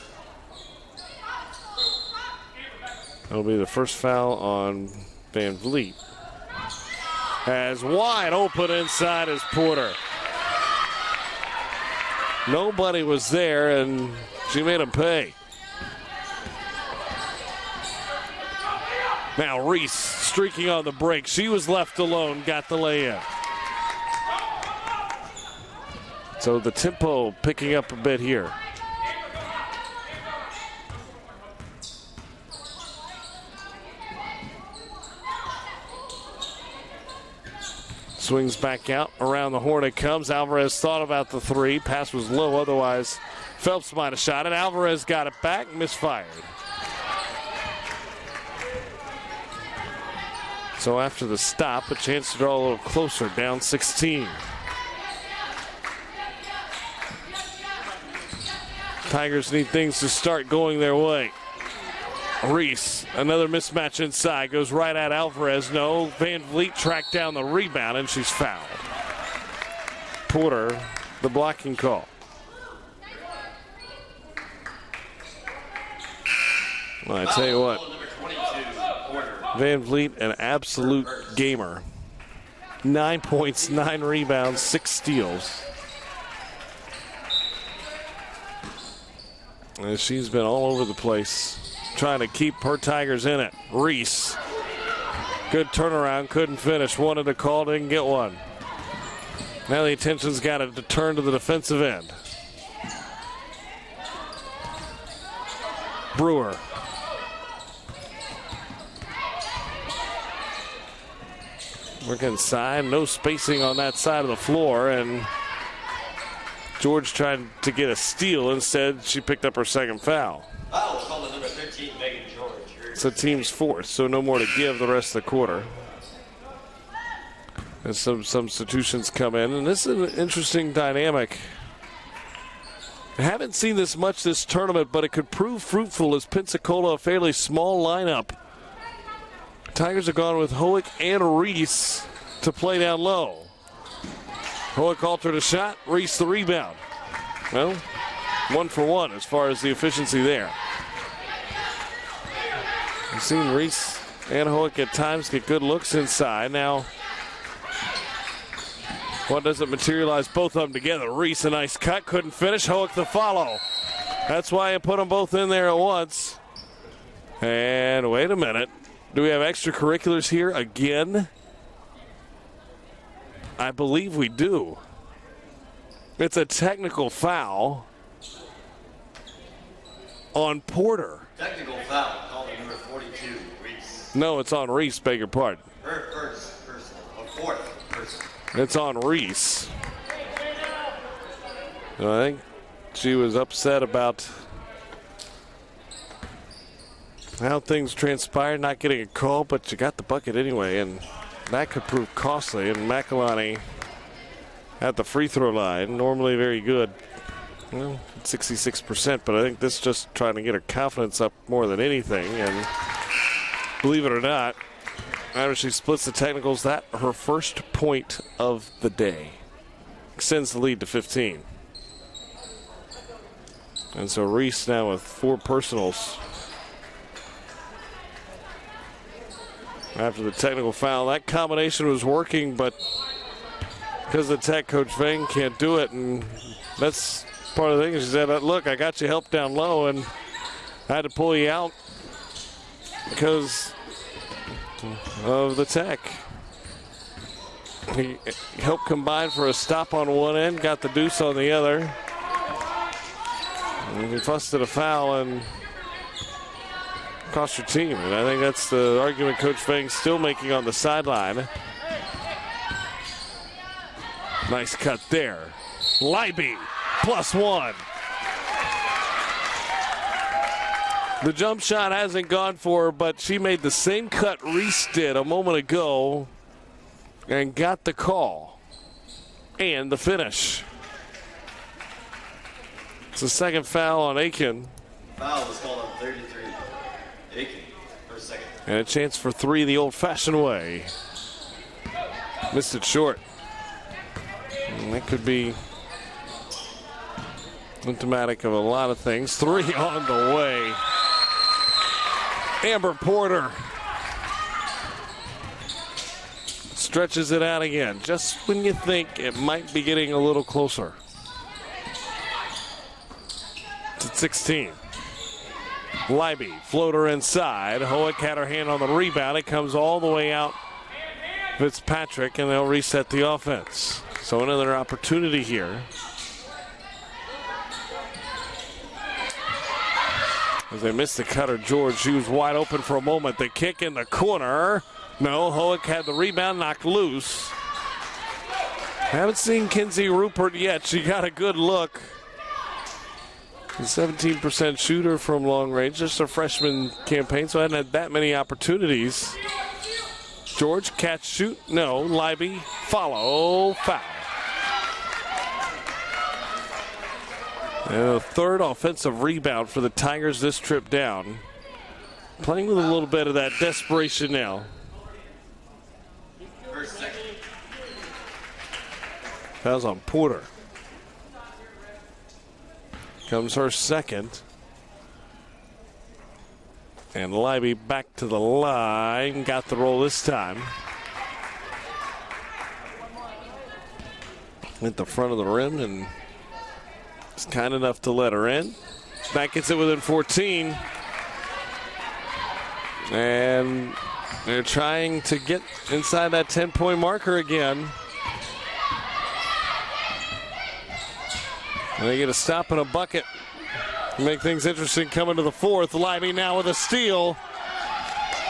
That'll be the first foul on Van Vliet. As wide open inside is Porter. Nobody was there, and she made him pay. Now Reese streaking on the break. She was left alone, got the lay-in. So the tempo picking up a bit here. Swings back out. Around the horn it comes. Alvarez thought about the 3. Pass was low. Otherwise, Phelps might have shot it. Alvarez got it back. Misfired. So after the stop, a chance to draw a little closer. Down 16. Tigers need things to start going their way. Reese, another mismatch inside, goes right at Alvarez. No, Van Vliet tracked down the rebound, and she's fouled. Porter, the blocking call. Well, I tell you what, Van Vliet, an absolute gamer. 9 points, 9 rebounds, 6 steals. And she's been all over the place, trying to keep her Tigers in it. Reese, good turnaround, couldn't finish. Wanted a call, didn't get one. Now the attention's got to turn to the defensive end. Brewer. Work inside, no spacing on that side of the floor, and George tried to get a steal. Instead, she picked up her 2nd foul. Foul called number 13, Megan George. It's the team's 4th, so no more to give the rest of the quarter. As some substitutions come in, and this is an interesting dynamic. I haven't seen this much this tournament, but it could prove fruitful as Pensacola, a fairly small lineup. Tigers have gone with Hoek and Reese to play down low. Hoek altered a shot, Reese the rebound. Well, 1 for 1 as far as the efficiency there. We've seen Reese and Hoek at times get good looks inside. Now, what doesn't materialize? Both of them together. Reese, a nice cut, couldn't finish. Hoek the follow. That's why I put them both in there at once. And wait a minute. Do we have extracurriculars here again? I believe we do. It's a technical foul on Porter. Technical foul called on number 42, Reese. No, it's on Reese, beg your pardon. Her first person, or fourth person. It's on Reese. I think she was upset about how things transpired, not getting a call, but you got the bucket anyway, and that could prove costly. And McElhenney at the free throw line, normally very good. Well, 66%, but I think this is just trying to get her confidence up more than anything. And believe it or not, after she splits the technicals, that her first point of the day extends the lead to 15. And so Reese now with 4 personals. After the technical foul, that combination was working, but because the tech, Coach Vang can't do it, and that's part of the thing. She said, look, I got you help down low, and I had to pull you out because of the tech. He helped combine for a stop on one end, got the deuce on the other. And he fussed at a foul and cost your team. And I think that's the argument Coach Vang's still making on the sideline. Nice cut there. Leiby, +1. The jump shot hasn't gone for her, but she made the same cut Reese did a moment ago and got the call and the finish. It's the second foul on Aiken. Foul was called on 33. Aiken, first second. And a chance for 3 the old-fashioned way. Missed it short. And that could be symptomatic of a lot of things. 3 on the way. Amber Porter stretches it out again, just when you think it might be getting a little closer. It's at 16. Leiby, floater inside. Hoek had her hand on the rebound. It comes all the way out. Fitzpatrick, and they'll reset the offense. So another opportunity here. As they missed the cutter, George, she was wide open for a moment. The kick in the corner. No, Hoek had the rebound knocked loose. Haven't seen Kinsey Rupert yet. She got a good look. A 17% shooter from long range. Just a freshman campaign, so I hadn't had that many opportunities. George, catch, shoot. No, Leiby, follow, foul. And a third offensive rebound for the Tigers this trip down. Playing with a little bit of that desperation now. First second. Foul's on Porter. Comes her second. And Leiby back to the line. Got the roll this time. At the front of the rim, and it's kind enough to let her in. That gets it within 14. And they're trying to get inside that 10-point marker again. And they get a stop and a bucket. Make things interesting coming to the fourth. Leiby now with a steal.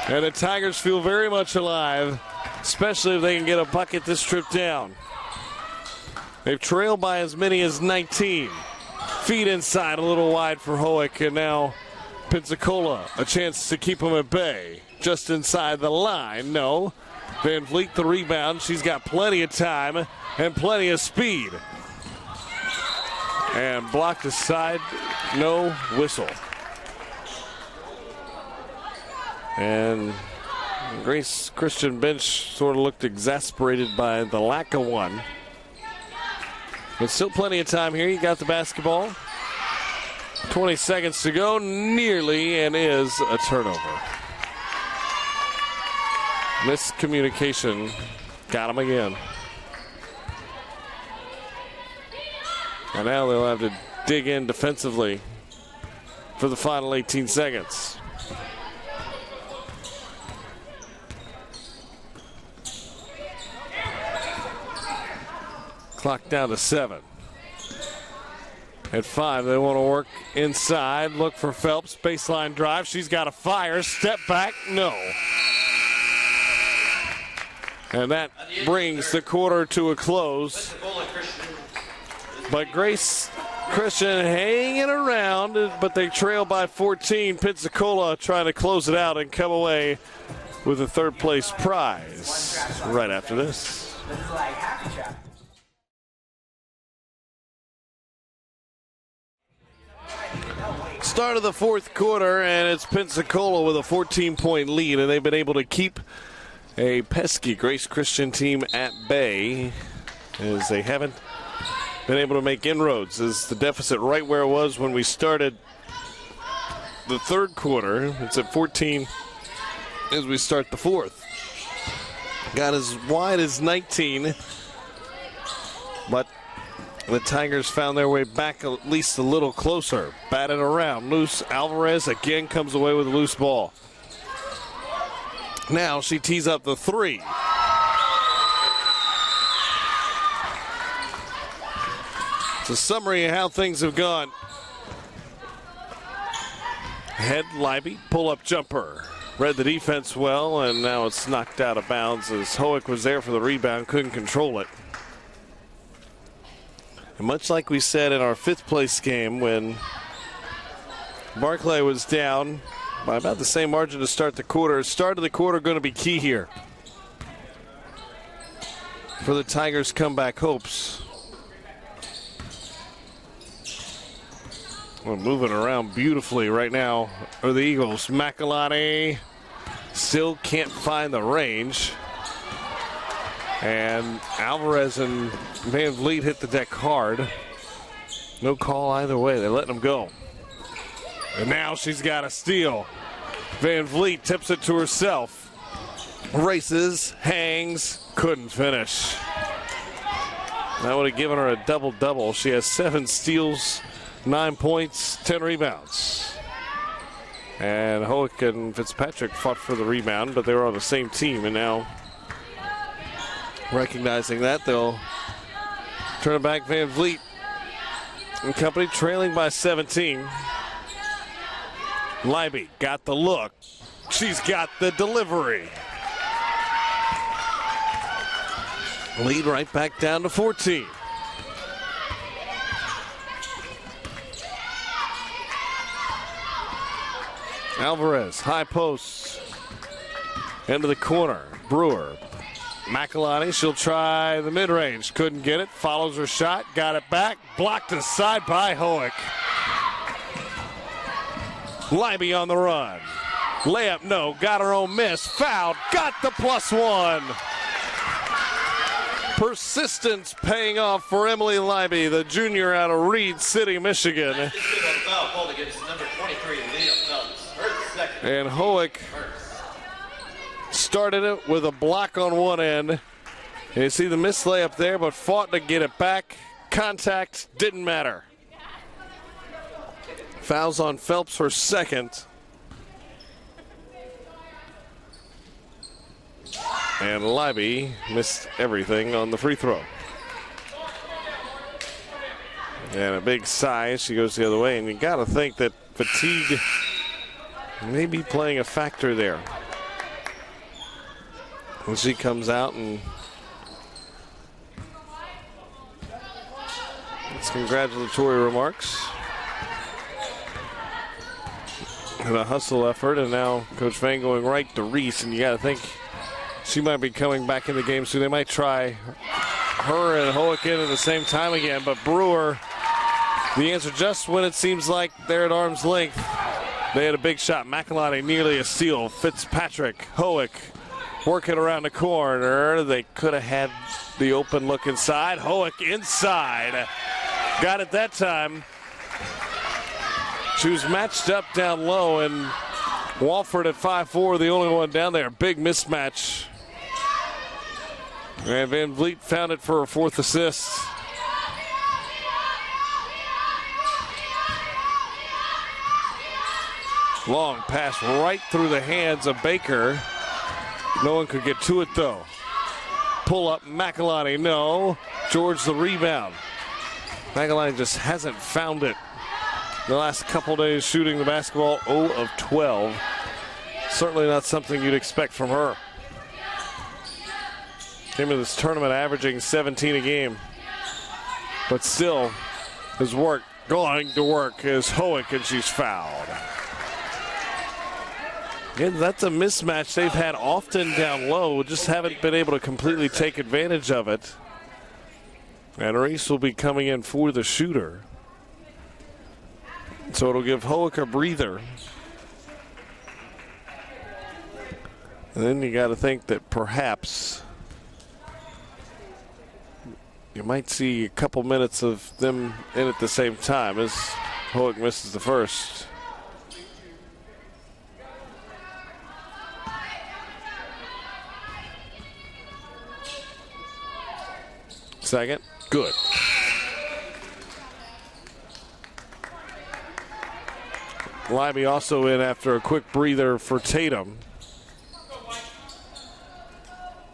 And the Tigers feel very much alive, especially if they can get a bucket this trip down. They've trailed by as many as 19. Feet inside, a little wide for Hoek, and now Pensacola, a chance to keep them at bay. Just inside the line, no. Van Vliet the rebound. She's got plenty of time and plenty of speed. And blocked aside, no whistle. And Grace Christian bench sort of looked exasperated by the lack of one. But still plenty of time here. You got the basketball. 20 seconds to go. Nearly and is a turnover. Miscommunication got him again. And now they'll have to dig in defensively for the final 18 seconds. Clock down to 7. At 5, they want to work inside. Look for Phelps. Baseline drive. She's got a fire. Step back. No. And that brings the quarter to a close. But Grace Christian hanging around, but they trail by 14. Pensacola trying to close it out and come away with a third place prize right after this. Start of the fourth quarter, and it's Pensacola with a 14-point lead, and they've been able to keep a pesky Grace Christian team at bay as they haven't been able to make inroads. Is the deficit right where it was when we started the third quarter? It's at 14 as we start the fourth. Got as wide as 19, but the Tigers found their way back at least a little closer. Batted around. Loose. Alvarez again comes away with a loose ball. Now she tees up the three. It's a summary of how things have gone. Head Leiby, pull-up jumper. Read the defense well, and now it's knocked out of bounds as Hoek was there for the rebound, couldn't control it. And much like we said in our fifth place game when Barclay was down by about the same margin to start the quarter, start of the quarter going to be key here for the Tigers' comeback hopes. Well, moving around beautifully right now are the Eagles. McElhenney still can't find the range. And Alvarez and Van Vliet hit the deck hard. No call either way. They're letting them go. And now she's got a steal. Van Vliet tips it to herself. Races, hangs, couldn't finish. That would have given her a double-double. She has 7 steals, 9 points, 10 rebounds. And Hoek and Fitzpatrick fought for the rebound, but they were on the same team, and now recognizing that, they'll turn it back. Van Vliet and company trailing by 17. Leiby got the look. She's got the delivery. Lead right back down to 14. Alvarez, high post. Into the corner. Brewer. McElhenney, she'll try the mid-range. Couldn't get it. Follows her shot. Got it back. Blocked aside by Hoek. Leiby on the run. Layup, no. Got her own miss. Fouled. Got the +1. Persistence paying off for Emily Leiby, the junior out of Reed City, Michigan. And Hoek started it with a block on one end. And you see the missed layup there, but fought to get it back. Contact didn't matter. Fouls on Phelps, her second. And Leiby missed everything on the free throw. And a big sigh, she goes the other way. And you got to think that fatigue may be playing a factor there. When she comes out and it's congratulatory remarks and a hustle effort, and now Coach Vang going right to Reese, and you got to think she might be coming back in the game soon. They might try her and Hoek in at the same time again, but Brewer, the answer just when it seems like they're at arm's length. They had a big shot. McElhenney nearly a steal. Fitzpatrick, Hoek, working around the corner. They could have had the open look inside. Hoek inside. Got it that time. She was matched up down low, and Walford at 5'4", the only one down there. Big mismatch. And Van Vliet found it for her 4th assist. Long pass right through the hands of Baker. No one could get to it, though. Pull up, McElhenney, no. George the rebound. McElhenney just hasn't found it. The last couple days shooting the basketball, 0 of 12. Certainly not something you'd expect from her. Came into this tournament averaging 17 a game. But still, his work going to work is Hoek, and she's fouled. Again, that's a mismatch they've had often down low, just haven't been able to completely take advantage of it. And Reese will be coming in for the shooter. So it'll give Hoek a breather. And then you got to think that perhaps you might see a couple minutes of them in at the same time as Hoek misses the first. Second, good. Libby also in after a quick breather for Tatum.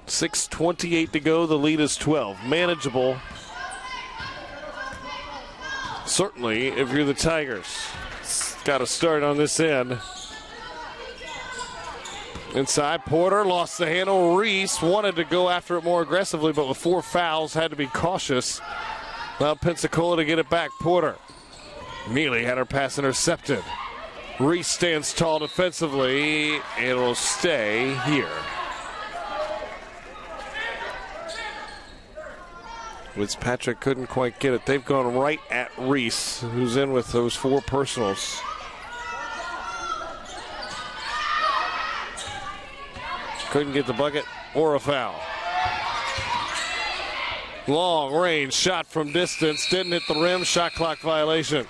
6:28 to go, the lead is 12. Manageable. Certainly, if you're the Tigers. Got to start on this end. Inside, Porter lost the handle. Reese wanted to go after it more aggressively, but with 4 fouls, had to be cautious. Now Pensacola to get it back. Porter. Neely had her pass intercepted. Reese stands tall defensively. It'll stay here. Fitzpatrick couldn't quite get it. They've gone right at Reese, who's in with those 4 personals. Couldn't get the bucket or a foul. Long range shot from distance. Didn't hit the rim. Shot clock violation.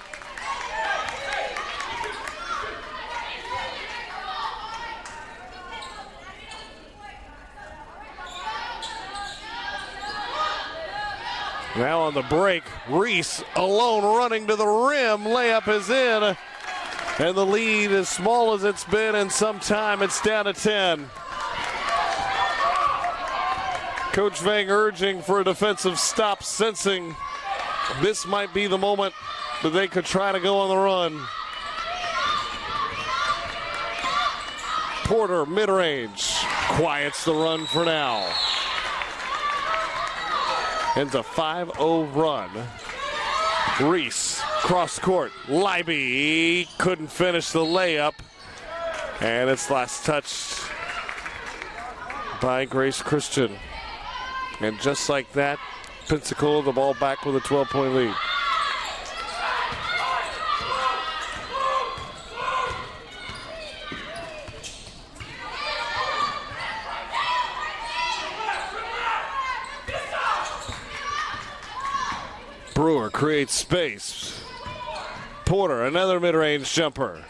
Now on the break, Reese alone running to the rim. Layup is in. And the lead, as small as it's been in some time, it's down to 10. Coach Vang urging for a defensive stop, sensing this might be the moment that they could try to go on the run. Porter, mid-range, quiets the run for now. Ends a 5-0 run. Reese, cross court. Libby couldn't finish the layup. And it's last touched by Grace Christian. And just like that, Pensacola the ball back with a 12-point lead. Brewer creates space. Porter, another mid-range jumper.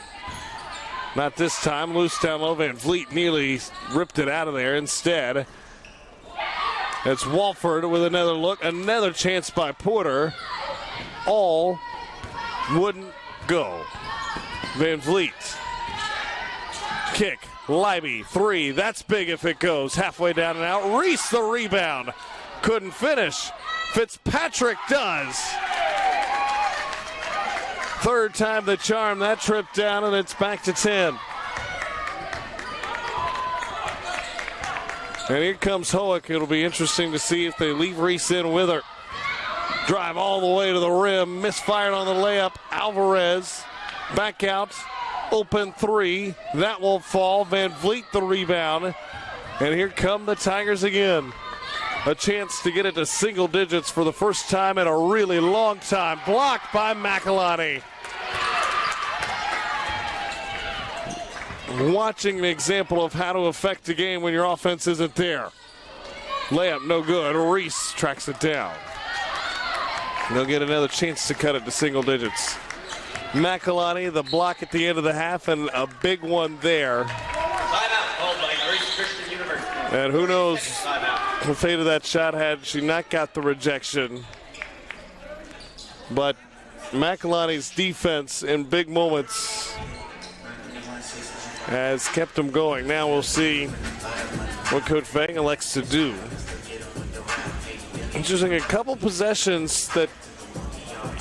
Not this time. Loose down low. Van Vliet nearly ripped it out of there instead. It's Walford with another look. Another chance by Porter. All wouldn't go. Van Vliet. Kick. Libby. 3. That's big if it goes. Halfway down and out. Reese the rebound. Couldn't finish. Fitzpatrick does. Third time the charm. That trip down, and it's back to 10. And here comes Hoek. It'll be interesting to see if they leave Reese in with her. Drive all the way to the rim. Misfired on the layup. Alvarez back out. Open 3. That won't fall. Van Vliet the rebound. And here come the Tigers again. A chance to get it to single digits for the first time in a really long time. Blocked by McElhenney. watching an example of how to affect the game when your offense isn't there. Layup, no good. Reese tracks it down. They'll get another chance to cut it to single digits. McElhenney, the block at the end of the half, and a big one there. Timeout called by Grace Christian University. And who knows Timeout. the fate of that shot had she not got the rejection. But McElhenney's defense in big moments has kept them going. Now we'll see what Coach Vang elects to do. Interesting, a couple possessions that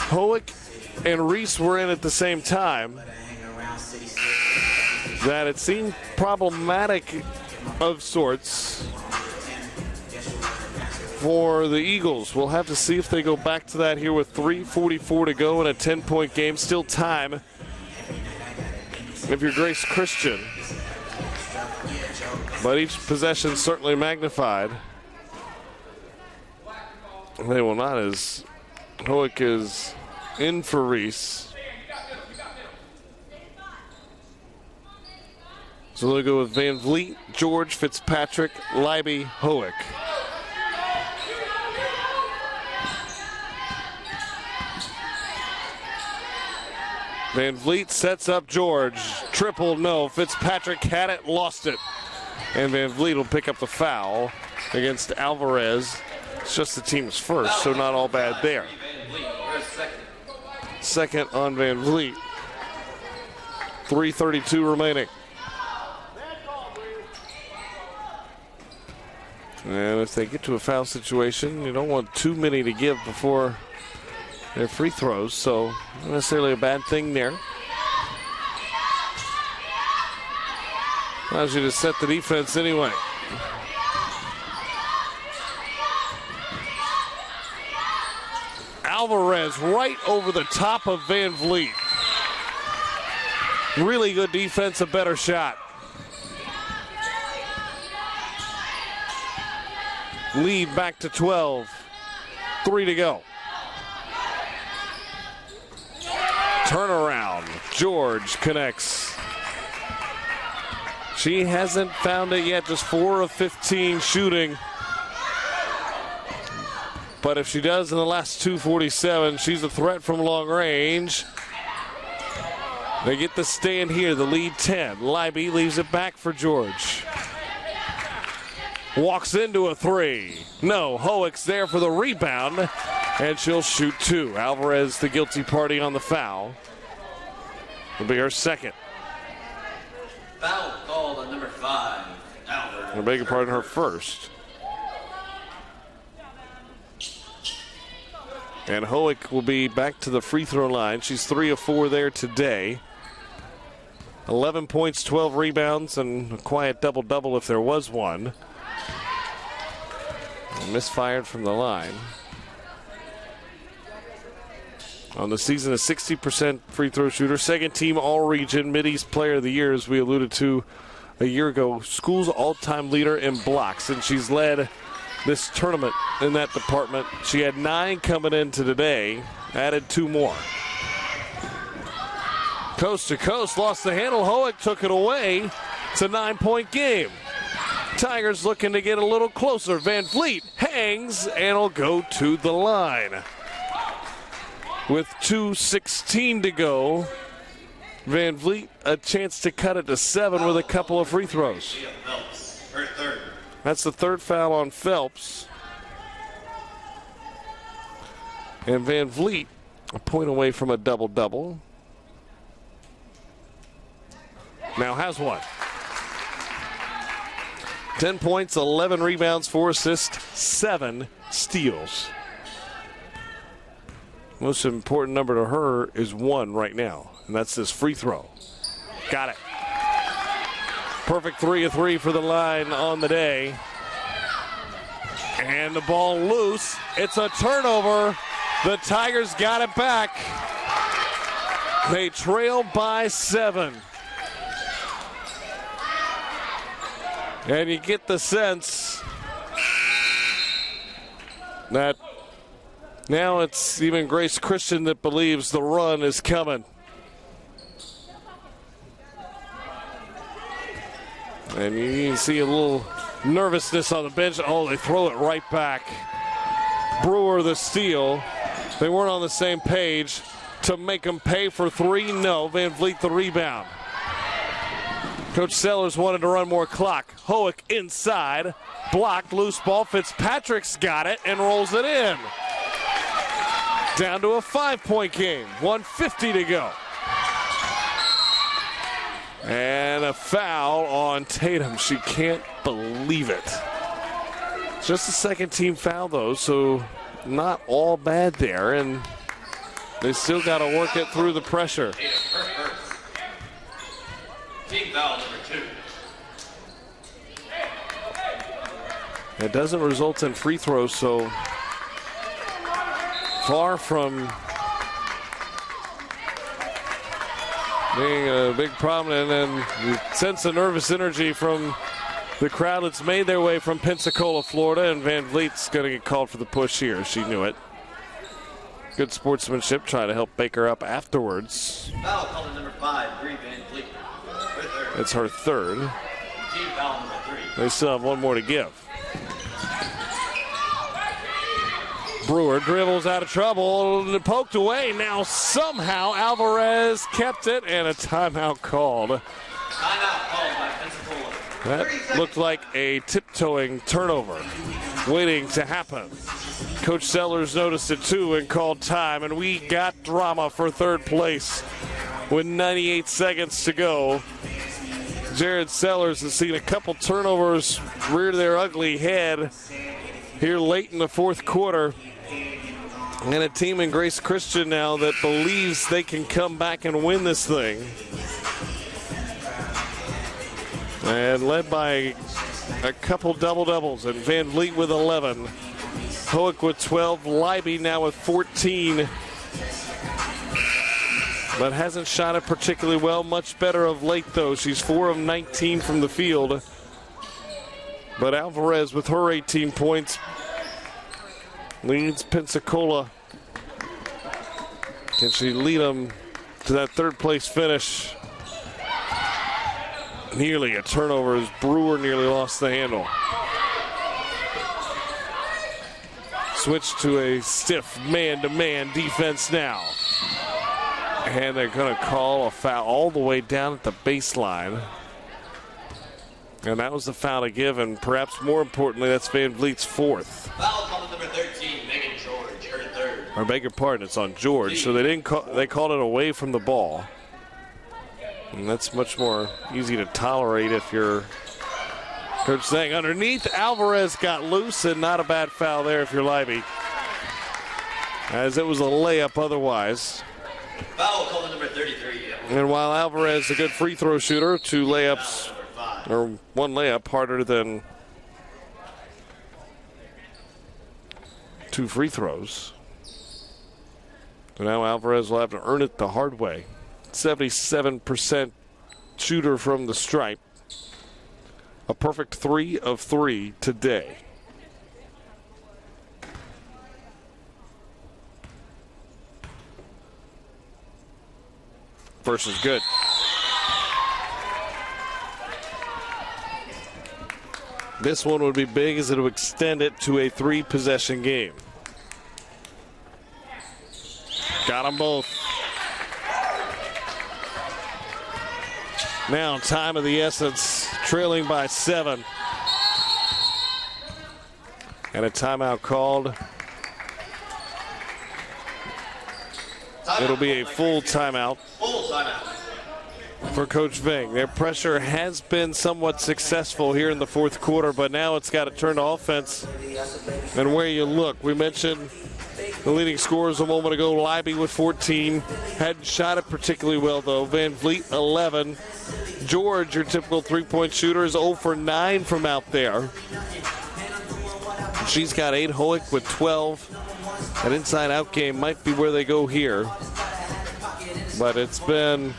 Hoek and Reese were in at the same time that it seemed problematic of sorts for the Eagles. We'll have to see if they go back to that here with 3:44 to go in a 10-point game. Still time if you're Grace Christian. But each possession certainly magnified. They will not, as Hoek is in for Reese. So they'll go with Van Vliet, George, Fitzpatrick, Leiby, Hoek. Van Vliet sets up George. Triple, no. Fitzpatrick had it, lost it. And Van Vliet will pick up the foul against Alvarez. It's just the team's first, so not all bad there. Second on Van Vliet. 3:32 remaining. And if they get to a foul situation, you don't want too many to give before their free throws, so not necessarily a bad thing there. Allows you to set the defense anyway. Alvarez right over the top of Van Vliet. Really good defense, a better shot. Lead back to 12. 3 to go. Turnaround. George connects. She hasn't found it yet, just 4 of 15 shooting. But if she does in the last 2:47, she's a threat from long range. They get the stand here, the lead 10. Leiby leaves it back for George. Walks into a three. No, Hoek's there for the rebound, and she'll shoot 2. Alvarez, the guilty party on the foul. Will be her second. Foul called on number 5, Alvarez. I beg your pardon, her first. And Hoek will be back to the free throw line. She's 3 of 4 there today. 11 points, 12 rebounds, and a quiet double-double if there was one. Misfired from the line. On the season, a 60% free throw shooter. Second team all-region Mid-East Player of the Year, as we alluded to a year ago. School's all-time leader in blocks, and she's led this tournament in that department. She had 9 coming into today, added 2 more. Coast to coast, lost the handle. Hoek took it away. It's a 9-point game. Tigers looking to get a little closer. Van Vliet hangs and will go to the line. With 2:16 to go, Van Vliet a chance to cut it to 7 with a couple of free throws. That's the third foul on Phelps. And Van Vliet a point away from a double-double. Now has one. 10 points, 11 rebounds, 4 assists, 7 steals. Most important number to her is 1 right now, and that's this free throw. Got it. Perfect 3 of 3 for the line on the day. And the ball loose. It's a turnover. The Tigers got it back. They trail by 7. And you get the sense that now it's even Grace Christian that believes the run is coming. And you see a little nervousness on the bench. Oh, they throw it right back. Brewer the steal. They weren't on the same page to make them pay for three. No, Van Vliet the rebound. Coach Sellers wanted to run more clock. Hoek inside. Blocked, loose ball. Fitzpatrick's got it and rolls it in. Down to a 5-point game. 1:50 to go. And a foul on Tatum. She can't believe it. Just a second team foul, though, so not all bad there. And they still got to work it through the pressure. Team foul number 2. It doesn't result in free throws, so far from being a big problem. And then you sense the nervous energy from the crowd that's made their way from Pensacola, Florida, and Van Vliet's going to get called for the push here. She knew it. Good sportsmanship, trying to help Baker up afterwards. Foul called number 5, Bree Van Vliet. It's her third. Team foul number 3. They still have one more to give. Brewer dribbles out of trouble and poked away. Now somehow Alvarez kept it and a timeout called. Timeout called by Pensacola. That looked like a tiptoeing turnover waiting to happen. Coach Sellers noticed it too and called time, and we got drama for third place with 98 seconds to go. Jared Sellers has seen a couple turnovers rear their ugly head here late in the fourth quarter. And a team in Grace Christian now that believes they can come back and win this thing. And led by a couple double-doubles, and Van Vliet with 11. Hoek with 12, Leiby now with 14. But hasn't shot it particularly well. Much better of late, though. She's 4 of 19 from the field. But Alvarez with her 18 points leads Pensacola. Can she lead them to that third place finish? Nearly a turnover as Brewer nearly lost the handle. Switch to a stiff man-to-man defense now. And they're going to call a foul all the way down at the baseline. And that was the foul to give, and perhaps more importantly, that's Van Vliet's fourth. Foul called number 13, Megan George, her third. I beg your pardon, it's on George. So they called it away from the ball. And that's much more easy to tolerate if you're coach saying underneath. Alvarez got loose, and not a bad foul there if you're Leiby, as it was a layup otherwise. Foul called number 33. And while Alvarez, a good free throw shooter, 2 layups, or 1 layup harder than 2 free throws. So now Alvarez will have to earn it the hard way. 77% shooter from the stripe. A perfect 3 of 3 today. First is good. This one would be big as it would extend it to a 3-possession game. Got them both. Now time of the essence, trailing by 7. And a timeout called. It'll be a full timeout. Full timeout. For Coach Ving. Their pressure has been somewhat successful here in the fourth quarter, but now it's got to turn to offense. And where you look, we mentioned the leading scorers a moment ago. Leiby with 14. Hadn't shot it particularly well, though. Van Vliet, 11. George, your typical three-point shooter, is 0 for 9 from out there. She's got 8. Hoek with 12. That inside-out game might be where they go here. But it's been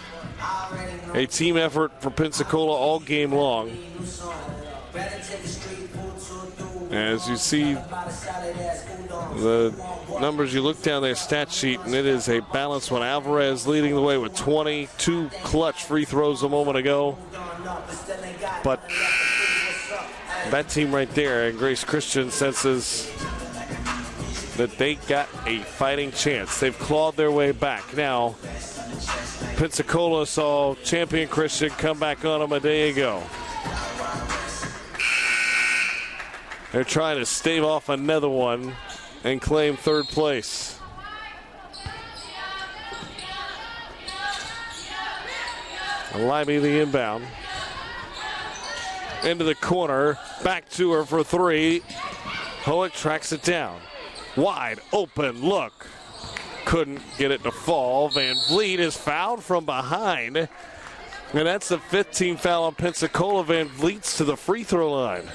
a team effort for Pensacola all game long. As you see, The numbers, you look down their stat sheet, and it is a balanced one. Alvarez leading the way with 22 clutch free throws a moment ago. But that team right there, and Grace Christian, senses that they got a fighting chance. They've clawed their way back. Now, Pensacola saw champion Christian come back on them a day ago. They're trying to stave off another one and claim third place. Libby the inbound. Into the corner. Back to her for three. Hoek tracks it down. Wide open look. Couldn't get it to fall. Van Vliet is fouled from behind. And that's the 15th foul on Pensacola. Van Vliet's to the free throw line.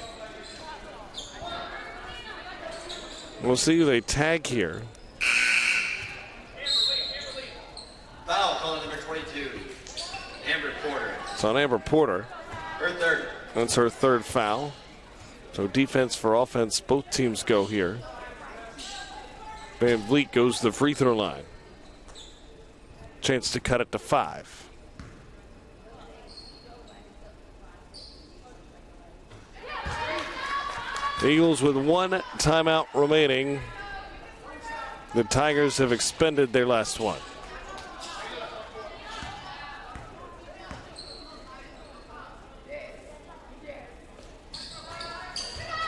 We'll see who they tag here. Foul, calling number 22, Amber Porter. It's on Amber Porter. Her third. That's her third foul. So defense for offense, both teams go here. Van Vliet goes to the free throw line. Chance to cut it to 5. The Eagles with one timeout remaining. The Tigers have expended their last one.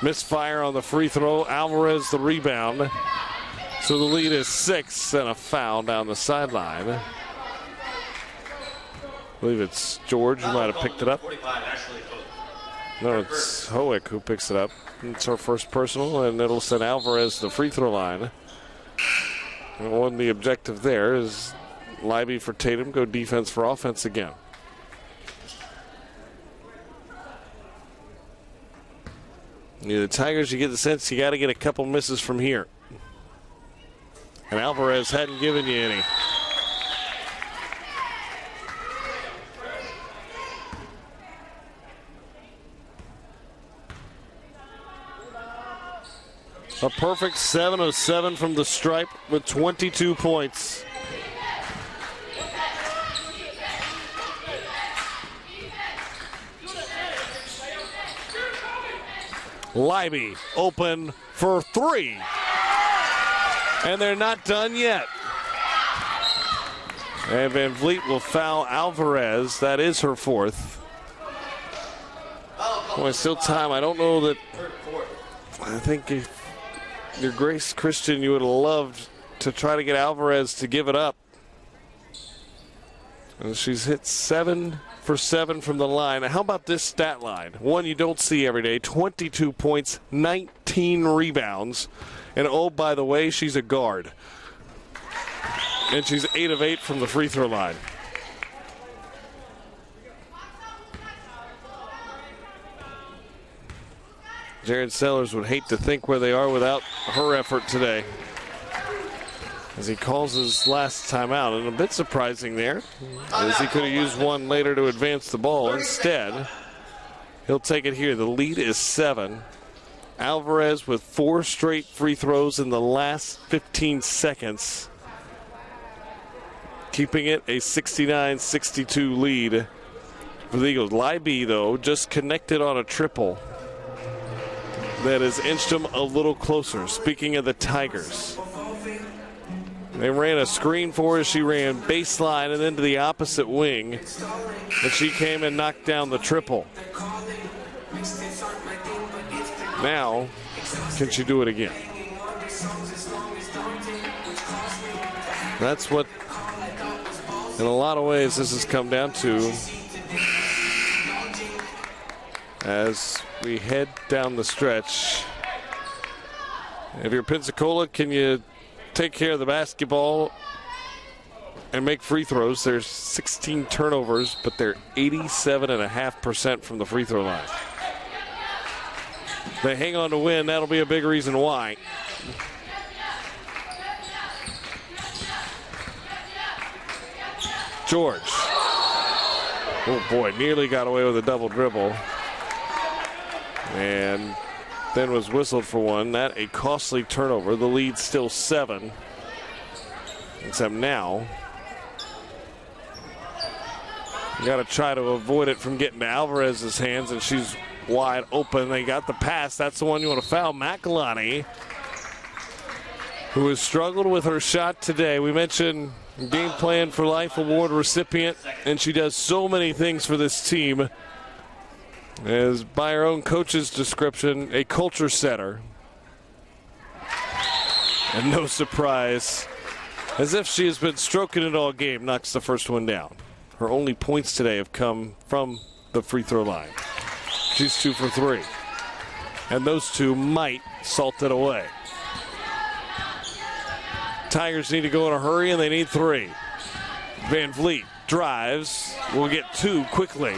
Misfire on the free throw. Alvarez the rebound. So the lead is 6 and a foul down the sideline. I believe it's George who might have picked it up. No, it's Hoek who picks it up. It's her first personal, and it'll send Alvarez to the free throw line. And the objective there is Libby for Tatum, go defense for offense again. The Tigers, you get the sense you got to get a couple misses from here. And Alvarez hadn't given you any. A perfect 7 of 7 from the stripe with 22 points. Libby open for 3. And they're not done yet. And Van Vliet will foul Alvarez. That is her 4th. Boy, still time. I don't know that. I think if you're Grace Christian, you would have loved to try to get Alvarez to give it up. And she's hit 7 for 7 from the line. How about this stat line? One you don't see every day. 22 points, 19 rebounds. And oh, by the way, she's a guard. And she's 8 of 8 from the free throw line. Jared Sellers would hate to think where they are without her effort today, as he calls his last timeout. And a bit surprising there, as he could have used one later to advance the ball. Instead, he'll take it here. The lead is 7. Alvarez with 4 straight free throws in the last 15 seconds, keeping it a 69-62 lead for the Eagles. Libby, though, just connected on a triple that has inched them a little closer. Speaking of the Tigers, they ran a screen for her. She ran baseline and then to the opposite wing, and she came and knocked down the triple. Now, can she do it again? That's what, in a lot of ways, this has come down to as we head down the stretch. If you're Pensacola, can you take care of the basketball and make free throws? There's 16 turnovers, but they're 87.5% from the free throw line. They hang on to win. That'll be a big reason why. George. Oh boy, nearly got away with a double dribble. And then was whistled for one. That a costly turnover. The lead's still 7. Except now, you got to try to avoid it from getting to Alvarez's hands, and she's wide open. They got the pass. That's the one you want to foul. McElhenney, who has struggled with her shot today. We mentioned Game Plan for Life Award recipient, and she does so many things for this team. As by her own coach's description, a culture setter. And no surprise, as if she has been stroking it all game, knocks the first one down. Her only points today have come from the free throw line. She's 2 for 3. And those two might salt it away. Tigers need to go in a hurry, and they need 3. Van Vliet drives. Will get 2 quickly.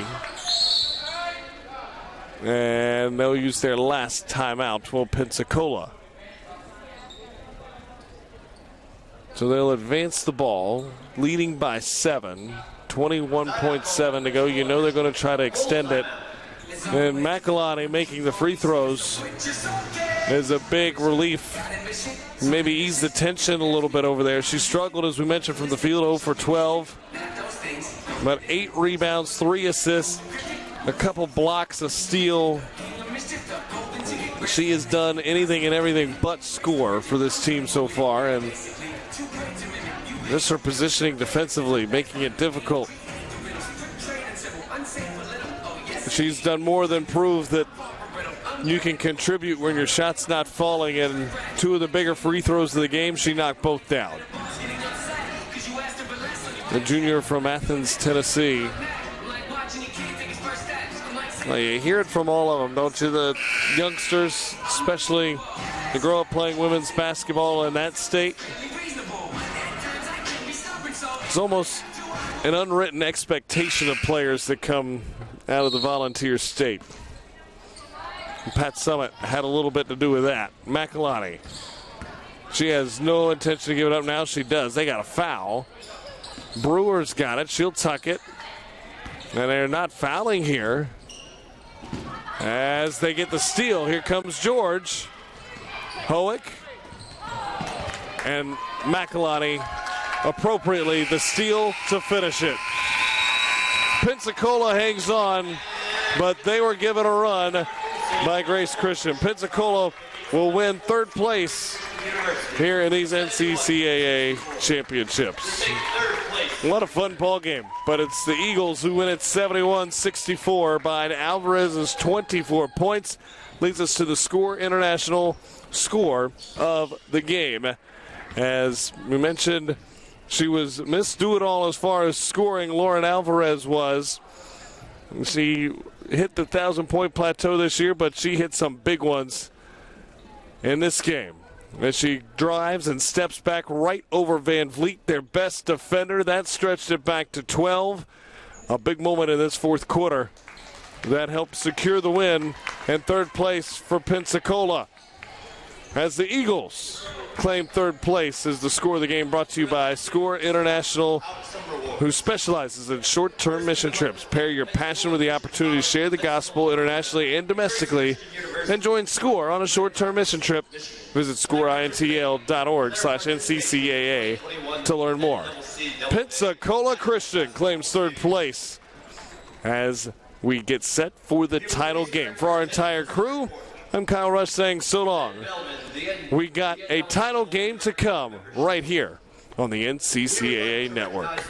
And they'll use their last timeout for Pensacola. So they'll advance the ball, leading by 7. 21.7 to go. You know they're going to try to extend it. And McElhenney making the free throws is a big relief. Maybe ease the tension a little bit over there. She struggled, as we mentioned, from the field, 0 for 12. But 8 rebounds, 3 assists, a couple blocks, a steal. She has done anything and everything but score for this team so far. And just her positioning defensively, making it difficult. She's done more than prove that you can contribute when your shot's not falling, and 2 of the bigger free throws of the game, she knocked both down. The junior from Athens, Tennessee. Well, you hear it from all of them, don't you? The youngsters, especially that grow up playing women's basketball in that state. It's almost an unwritten expectation of players that come out of the volunteer state. And Pat Summitt had a little bit to do with that. McElhenney. She has no intention to give it up now. She does. They got a foul. Brewer's got it. She'll tuck it. And they're not fouling here. As they get the steal, here comes George. Hoek. And McElhenney, appropriately, the steal to finish it. Pensacola hangs on, but they were given a run by Grace Christian. Pensacola will win 3rd place here in these NCCAA championships. What a fun ball game, but it's the Eagles who win it 71-64 by Alvarez's 24 points. Leads us to the Score International score of the game. As we mentioned, she was Miss Do-It-All as far as scoring. Lauren Alvarez was. She hit the 1,000-point plateau this year, but she hit some big ones in this game. As she drives and steps back right over Van Vliet, their best defender. That stretched it back to 12. A big moment in this 4th quarter that helped secure the win and 3rd place for Pensacola. As the Eagles claim 3rd place, is the score of the game, brought to you by Score International, who specializes in short-term mission trips. Pair your passion with the opportunity to share the gospel internationally and domestically, and join Score on a short-term mission trip. Visit scoreintl.org/NCCAA to learn more. Pensacola Christian claims 3rd place as we get set for the title game. For our entire crew, I'm Kyle Rush saying so long. We got a title game to come right here on the NCCAA Network.